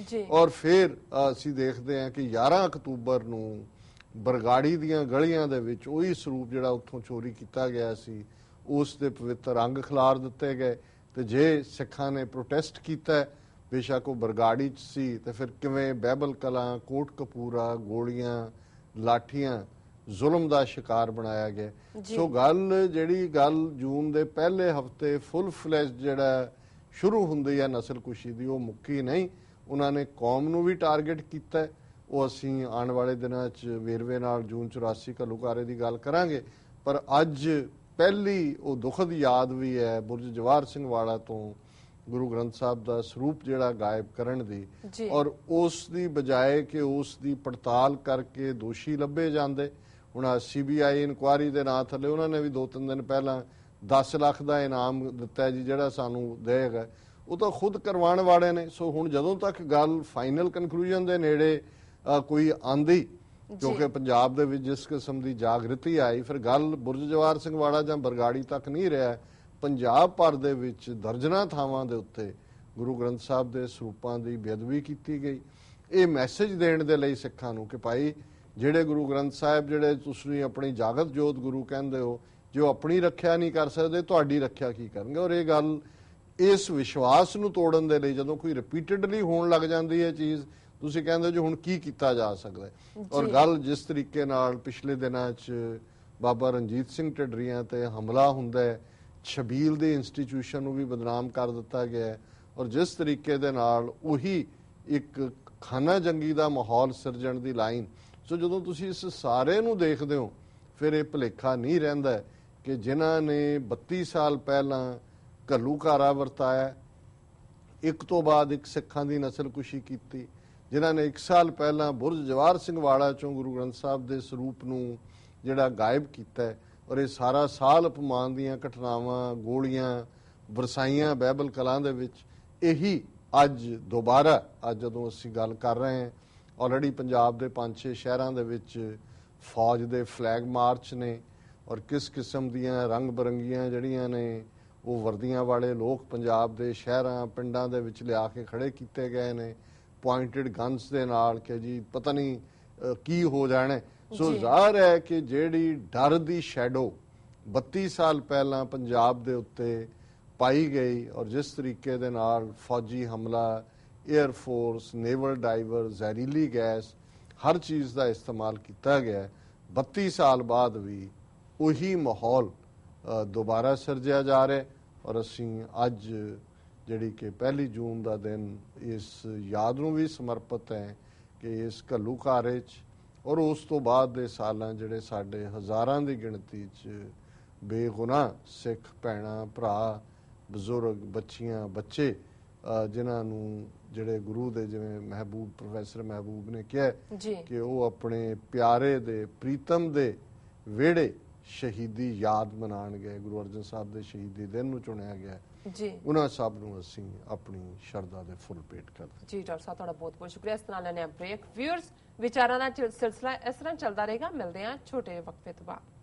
ਔਰ ਫਿਰ ਅਸੀਂ ਦੇਖਦੇ ਹਾਂ ਕਿ 11 ਅਕਤੂਬਰ ਨੂੰ ਬਰਗਾੜੀ ਦੀਆਂ ਗਲੀਆਂ ਦੇ ਵਿੱਚ ਉਹੀ ਸਰੂਪ ਜਿਹੜਾ ਉੱਥੋਂ ਚੋਰੀ ਕੀਤਾ ਗਿਆ ਸੀ ਉਸ ਦੇ ਪਵਿੱਤਰ ਅੰਗ ਖਿਲਾਰ ਦਿੱਤੇ ਗਏ। ਤੇ ਜੇ ਸਿੱਖਾਂ ਨੇ ਪ੍ਰੋਟੈਸਟ ਕੀਤਾ ਬੇਸ਼ੱਕ ਉਹ ਬਰਗਾੜੀ 'ਚ ਸੀ ਤੇ ਫਿਰ ਕਿਵੇਂ ਬਹਿਬਲ ਕਲਾਂ ਕੋਟ ਕਪੂਰਾ ਗੋਲੀਆਂ ਲਾਠੀਆਂ ਜ਼ੁਲਮ ਦਾ ਸ਼ਿਕਾਰ ਬਣਾਇਆ ਗਿਆ। ਸੋ ਜਿਹੜੀ ਗੱਲ ਜੂਨ ਦੇ ਪਹਿਲੇ ਹਫਤੇ ਫੁੱਲ ਫਲੈਸ਼ ਜਿਹੜਾ ਸ਼ੁਰੂ ਹੁੰਦੀ ਹੈ ਨਸਲਕੁਸ਼ੀ ਦੀ ਉਹ ਮੁੱਕੀ ਨਹੀਂ। ਉਹਨਾਂ ਨੇ ਕੌਮ ਨੂੰ ਵੀ ਟਾਰਗੇਟ ਕੀਤਾ। ਉਹ ਅਸੀਂ ਆਉਣ ਵਾਲੇ ਦਿਨਾਂ 'ਚ ਵੇਰਵੇ ਨਾਲ ਜੂਨ 84 ਘੱਲੂਘਾਰੇ ਦੀ ਗੱਲ ਕਰਾਂਗੇ। ਪਰ ਅੱਜ ਪਹਿਲੀ ਉਹ ਦੁਖਦ ਯਾਦ ਵੀ ਹੈ ਬੁਰਜ ਜਵਾਹਰ ਸਿੰਘ ਵਾਲਾ ਤੋਂ ਗੁਰੂ ਗ੍ਰੰਥ ਸਾਹਿਬ ਦਾ ਸਰੂਪ ਜਿਹੜਾ ਗਾਇਬ ਕਰਨ ਦੀ, ਔਰ ਉਸ ਦੀ ਬਜਾਏ ਕਿ ਉਸ ਦੀ ਪੜਤਾਲ ਕਰਕੇ ਦੋਸ਼ੀ ਲੱਭੇ ਜਾਂਦੇ। ਹੁਣ CBI ਇਨਕੁਆਇਰੀ ਦੇ ਨਾਂ ਥੱਲੇ ਉਹਨਾਂ ਨੇ ਵੀ 2-3 ਦਿਨ ਪਹਿਲਾਂ 10 ਲੱਖ ਦਾ ਇਨਾਮ ਦਿੱਤਾ ਜੀ ਜਿਹੜਾ ਸਾਨੂੰ ਦੇਗਾ, ਉਹ ਤਾਂ ਖੁਦ ਕਰਵਾਉਣ ਵਾਲੇ ਨੇ। ਸੋ ਹੁਣ ਜਦੋਂ ਤੱਕ ਗੱਲ ਫਾਈਨਲ ਕਨਕਲੂਜਨ ਦੇ ਨੇੜੇ ਕੋਈ ਆਂਦੀ, ਕਿਉਂਕਿ ਪੰਜਾਬ ਦੇ ਵਿੱਚ ਜਿਸ ਕਿਸਮ ਦੀ ਜਾਗ੍ਰਿਤੀ ਆਈ, ਫਿਰ ਗੱਲ ਬੁਰਜ ਜਵਾਹਰ ਸਿੰਘ ਵਾੜਾ ਜਾਂ ਬਰਗਾੜੀ ਤੱਕ ਨਹੀਂ ਰਿਹਾ। ਪੰਜਾਬ ਭਰ ਦੇ ਵਿੱਚ ਦਰਜਨਾਂ ਥਾਵਾਂ ਦੇ ਉੱਤੇ ਗੁਰੂ ਗ੍ਰੰਥ ਸਾਹਿਬ ਦੇ ਸਰੂਪਾਂ ਦੀ ਬੇਅਦਬੀ ਕੀਤੀ ਗਈ। ਇਹ ਮੈਸੇਜ ਦੇਣ ਦੇ ਲਈ ਸਿੱਖਾਂ ਨੂੰ ਕਿ ਭਾਈ ਜਿਹੜੇ ਗੁਰੂ ਗ੍ਰੰਥ ਸਾਹਿਬ ਜਿਹੜੇ ਤੁਸੀਂ ਆਪਣੀ ਜਾਗਤ ਜੋਤ ਗੁਰੂ ਕਹਿੰਦੇ ਹੋ, ਜੋ ਆਪਣੀ ਰੱਖਿਆ ਨਹੀਂ ਕਰ ਸਕਦੇ ਤੁਹਾਡੀ ਰੱਖਿਆ ਕੀ ਕਰਨਗੇ। ਔਰ ਇਹ ਗੱਲ ਇਸ ਵਿਸ਼ਵਾਸ ਨੂੰ ਤੋੜਨ ਦੇ ਲਈ ਜਦੋਂ ਕੋਈ ਰਿਪੀਟਡਲੀ ਹੋਣ ਲੱਗ ਜਾਂਦੀ ਹੈ ਚੀਜ਼, ਤੁਸੀਂ ਕਹਿੰਦੇ ਜੋ ਹੁਣ ਕੀ ਕੀਤਾ ਜਾ ਸਕਦਾ। ਔਰ ਗੱਲ ਜਿਸ ਤਰੀਕੇ ਨਾਲ ਪਿਛਲੇ ਦਿਨਾਂ 'ਚ ਬਾਬਾ ਰਣਜੀਤ ਸਿੰਘ ਢੱਡਰੀਆਂ ਤੇ ਹਮਲਾ ਹੁੰਦਾ ਹੈ, ਛਬੀਲ ਦੇ ਇੰਸਟੀਚਿਊਸ਼ਨ ਨੂੰ ਵੀ ਬਦਨਾਮ ਕਰ ਦਿੱਤਾ ਗਿਆ, ਔਰ ਜਿਸ ਤਰੀਕੇ ਦੇ ਨਾਲ ਉਹੀ ਇੱਕ ਖਾਨਾ ਜੰਗੀ ਦਾ ਮਾਹੌਲ ਸਿਰਜਣ ਦੀ ਲਾਈਨ। ਸੋ ਜਦੋਂ ਤੁਸੀਂ ਇਸ ਸਾਰੇ ਨੂੰ ਦੇਖਦੇ ਹੋ ਫਿਰ ਇਹ ਭੁਲੇਖਾ ਨਹੀਂ ਰਹਿੰਦਾ ਕਿ ਜਿਨ੍ਹਾਂ ਨੇ 32 ਸਾਲ ਪਹਿਲਾਂ ਘੱਲੂਘਾਰਾ ਵਰਤਾਇਆ, ਇੱਕ ਤੋਂ ਬਾਅਦ ਇੱਕ ਸਿੱਖਾਂ ਦੀ ਨਸਲਕੁਸ਼ੀ ਕੀਤੀ, ਜਿਨ੍ਹਾਂ ਨੇ 1 ਸਾਲ ਪਹਿਲਾਂ ਬੁਰਜ ਜਵਾਹਰ ਸਿੰਘ ਵਾੜਾ ਚੋਂ ਗੁਰੂ ਗ੍ਰੰਥ ਸਾਹਿਬ ਦੇ ਸਰੂਪ ਨੂੰ ਜਿਹੜਾ ਗਾਇਬ ਕੀਤਾ, ਔਰ ਇਹ ਸਾਰਾ ਸਾਲ ਅਪਮਾਨ ਦੀਆਂ ਘਟਨਾਵਾਂ ਗੋਲੀਆਂ ਵਰਸਾਈਆਂ ਬਹਿਬਲ ਕਲਾਂ ਦੇ ਵਿੱਚ, ਇਹੀ ਅੱਜ ਦੁਬਾਰਾ ਅੱਜ ਜਦੋਂ ਅਸੀਂ ਗੱਲ ਕਰ ਰਹੇ ਹਾਂ ਆਲਰੇਡੀ ਪੰਜਾਬ ਦੇ 5-6 ਸ਼ਹਿਰਾਂ ਦੇ ਵਿੱਚ ਫੌਜ ਦੇ ਫਲੈਗ ਮਾਰਚ ਨੇ, ਔਰ ਕਿਸ ਕਿਸਮ ਦੀਆਂ ਰੰਗ ਬਰੰਗੀਆਂ ਜਿਹੜੀਆਂ ਨੇ ਉਹ ਵਰਦੀਆਂ ਵਾਲੇ ਲੋਕ ਪੰਜਾਬ ਦੇ ਸ਼ਹਿਰਾਂ ਪਿੰਡਾਂ ਦੇ ਵਿੱਚ ਲਿਆ ਕੇ ਖੜੇ ਕੀਤੇ ਗਏ ਨੇ ਪੁਆਇੰਟਡ ਗਨਸ ਦੇ ਨਾਲ ਕਿ ਜੀ ਪਤਾ ਨਹੀਂ ਕੀ ਹੋ ਜਾਣਾ। ਸੋ ਜ਼ਾਹਰ ਹੈ ਕਿ ਜਿਹੜੀ ਡਰ ਦੀ ਸ਼ੈਡੋ 32 ਸਾਲ ਪਹਿਲਾਂ ਪੰਜਾਬ ਦੇ ਉੱਤੇ ਪਾਈ ਗਈ ਔਰ ਜਿਸ ਤਰੀਕੇ ਦੇ ਨਾਲ ਫੌਜੀ ਹਮਲਾ, 에ਅਰ ਫੋਰਸ, ਨੇਵਲ ਡਾਈਵਰ, ਜ਼ਹਿਰੀਲੀ ਗੈਸ, ਹਰ ਚੀਜ਼ ਦਾ ਇਸਤੇਮਾਲ ਕੀਤਾ ਗਿਆ, 32 ਸਾਲ ਬਾਅਦ ਵੀ ਉਹੀ ਮਾਹੌਲ ਦੁਬਾਰਾ ਸਿਰਜਿਆ ਜਾ ਰਿਹਾ। ਔਰ ਅਸੀਂ ਅੱਜ ਜਿਹੜੀ ਕਿ 1 ਜੂਨ ਦਾ ਦਿਨ ਇਸ ਯਾਦ ਨੂੰ ਵੀ ਸਮਰਪਿਤ ਹੈ ਕਿ ਇਸ ਘੱਲੂਘਾਰੇ 'ਚ ਔਰ ਉਸ ਤੋਂ ਬਾਅਦ ਦੇ ਸਾਲਾਂ ਜਿਹੜੇ ਸਾਡੇ ਹਜ਼ਾਰਾਂ ਦੀ ਗਿਣਤੀ 'ਚ ਬੇਗੁਨਾਹ ਸਿੱਖ ਭੈਣਾਂ, ਭਰਾ, ਬਜ਼ੁਰਗ, ਬੱਚੀਆਂ, ਬੱਚੇ ਜਿਨ੍ਹਾਂ ਨੂੰ ਜਿਹੜੇ ਗੁਰੂ ਦੇ ਜਿਵੇਂ ਮਹਿਬੂਬ ਪ੍ਰੋਫੈਸਰ ਮਹਿਬੂਬ ਨੇ ਕਿਹਾ ਕਿ ਉਹ ਆਪਣੇ ਪਿਆਰੇ ਦੇ ਪ੍ਰੀਤਮ ਦੇ ਵਿਹੜੇ ਸ਼ਹੀਦੀ ਯਾਦ ਮਨਾਉਣਗੇ, ਗੁਰੂ ਅਰਜਨ ਸਾਹਿਬ ਦੇ ਸ਼ਹੀਦੀ ਦਿਨ ਨੂੰ ਚੁਣਿਆ ਗਿਆ ਜੀ, ਉਹਨਾਂ ਸਭ ਨੂੰ ਅਸੀਂ ਆਪਣੀ ਸ਼ਰਧਾ ਦੇ ਫੁੱਲ ਭੇਟ ਕਰਦੇ ਜੀ। ਡਾਕਟਰ ਸਾਹਿਬ ਤੁਹਾਡਾ ਬਹੁਤ ਬਹੁਤ ਸ਼ੁਕਰੀਆ। ਇਸ ਨਾਲ ਲੈਣੇ ਆ ਬ੍ਰੇਕ। ਵਿਊਅਰਸ, ਵਿਚਾਰਾਂ ਦਾ ਸਿਲਸਿਲਾ ਇਸ ਤਰ੍ਹਾਂ ਚੱਲਦਾ ਰਹੇਗਾ। ਮਿਲਦੇ ਹਾਂ ਛੋਟੇ ਵਕਫੇ ਤੋਂ ਬਾਅਦ।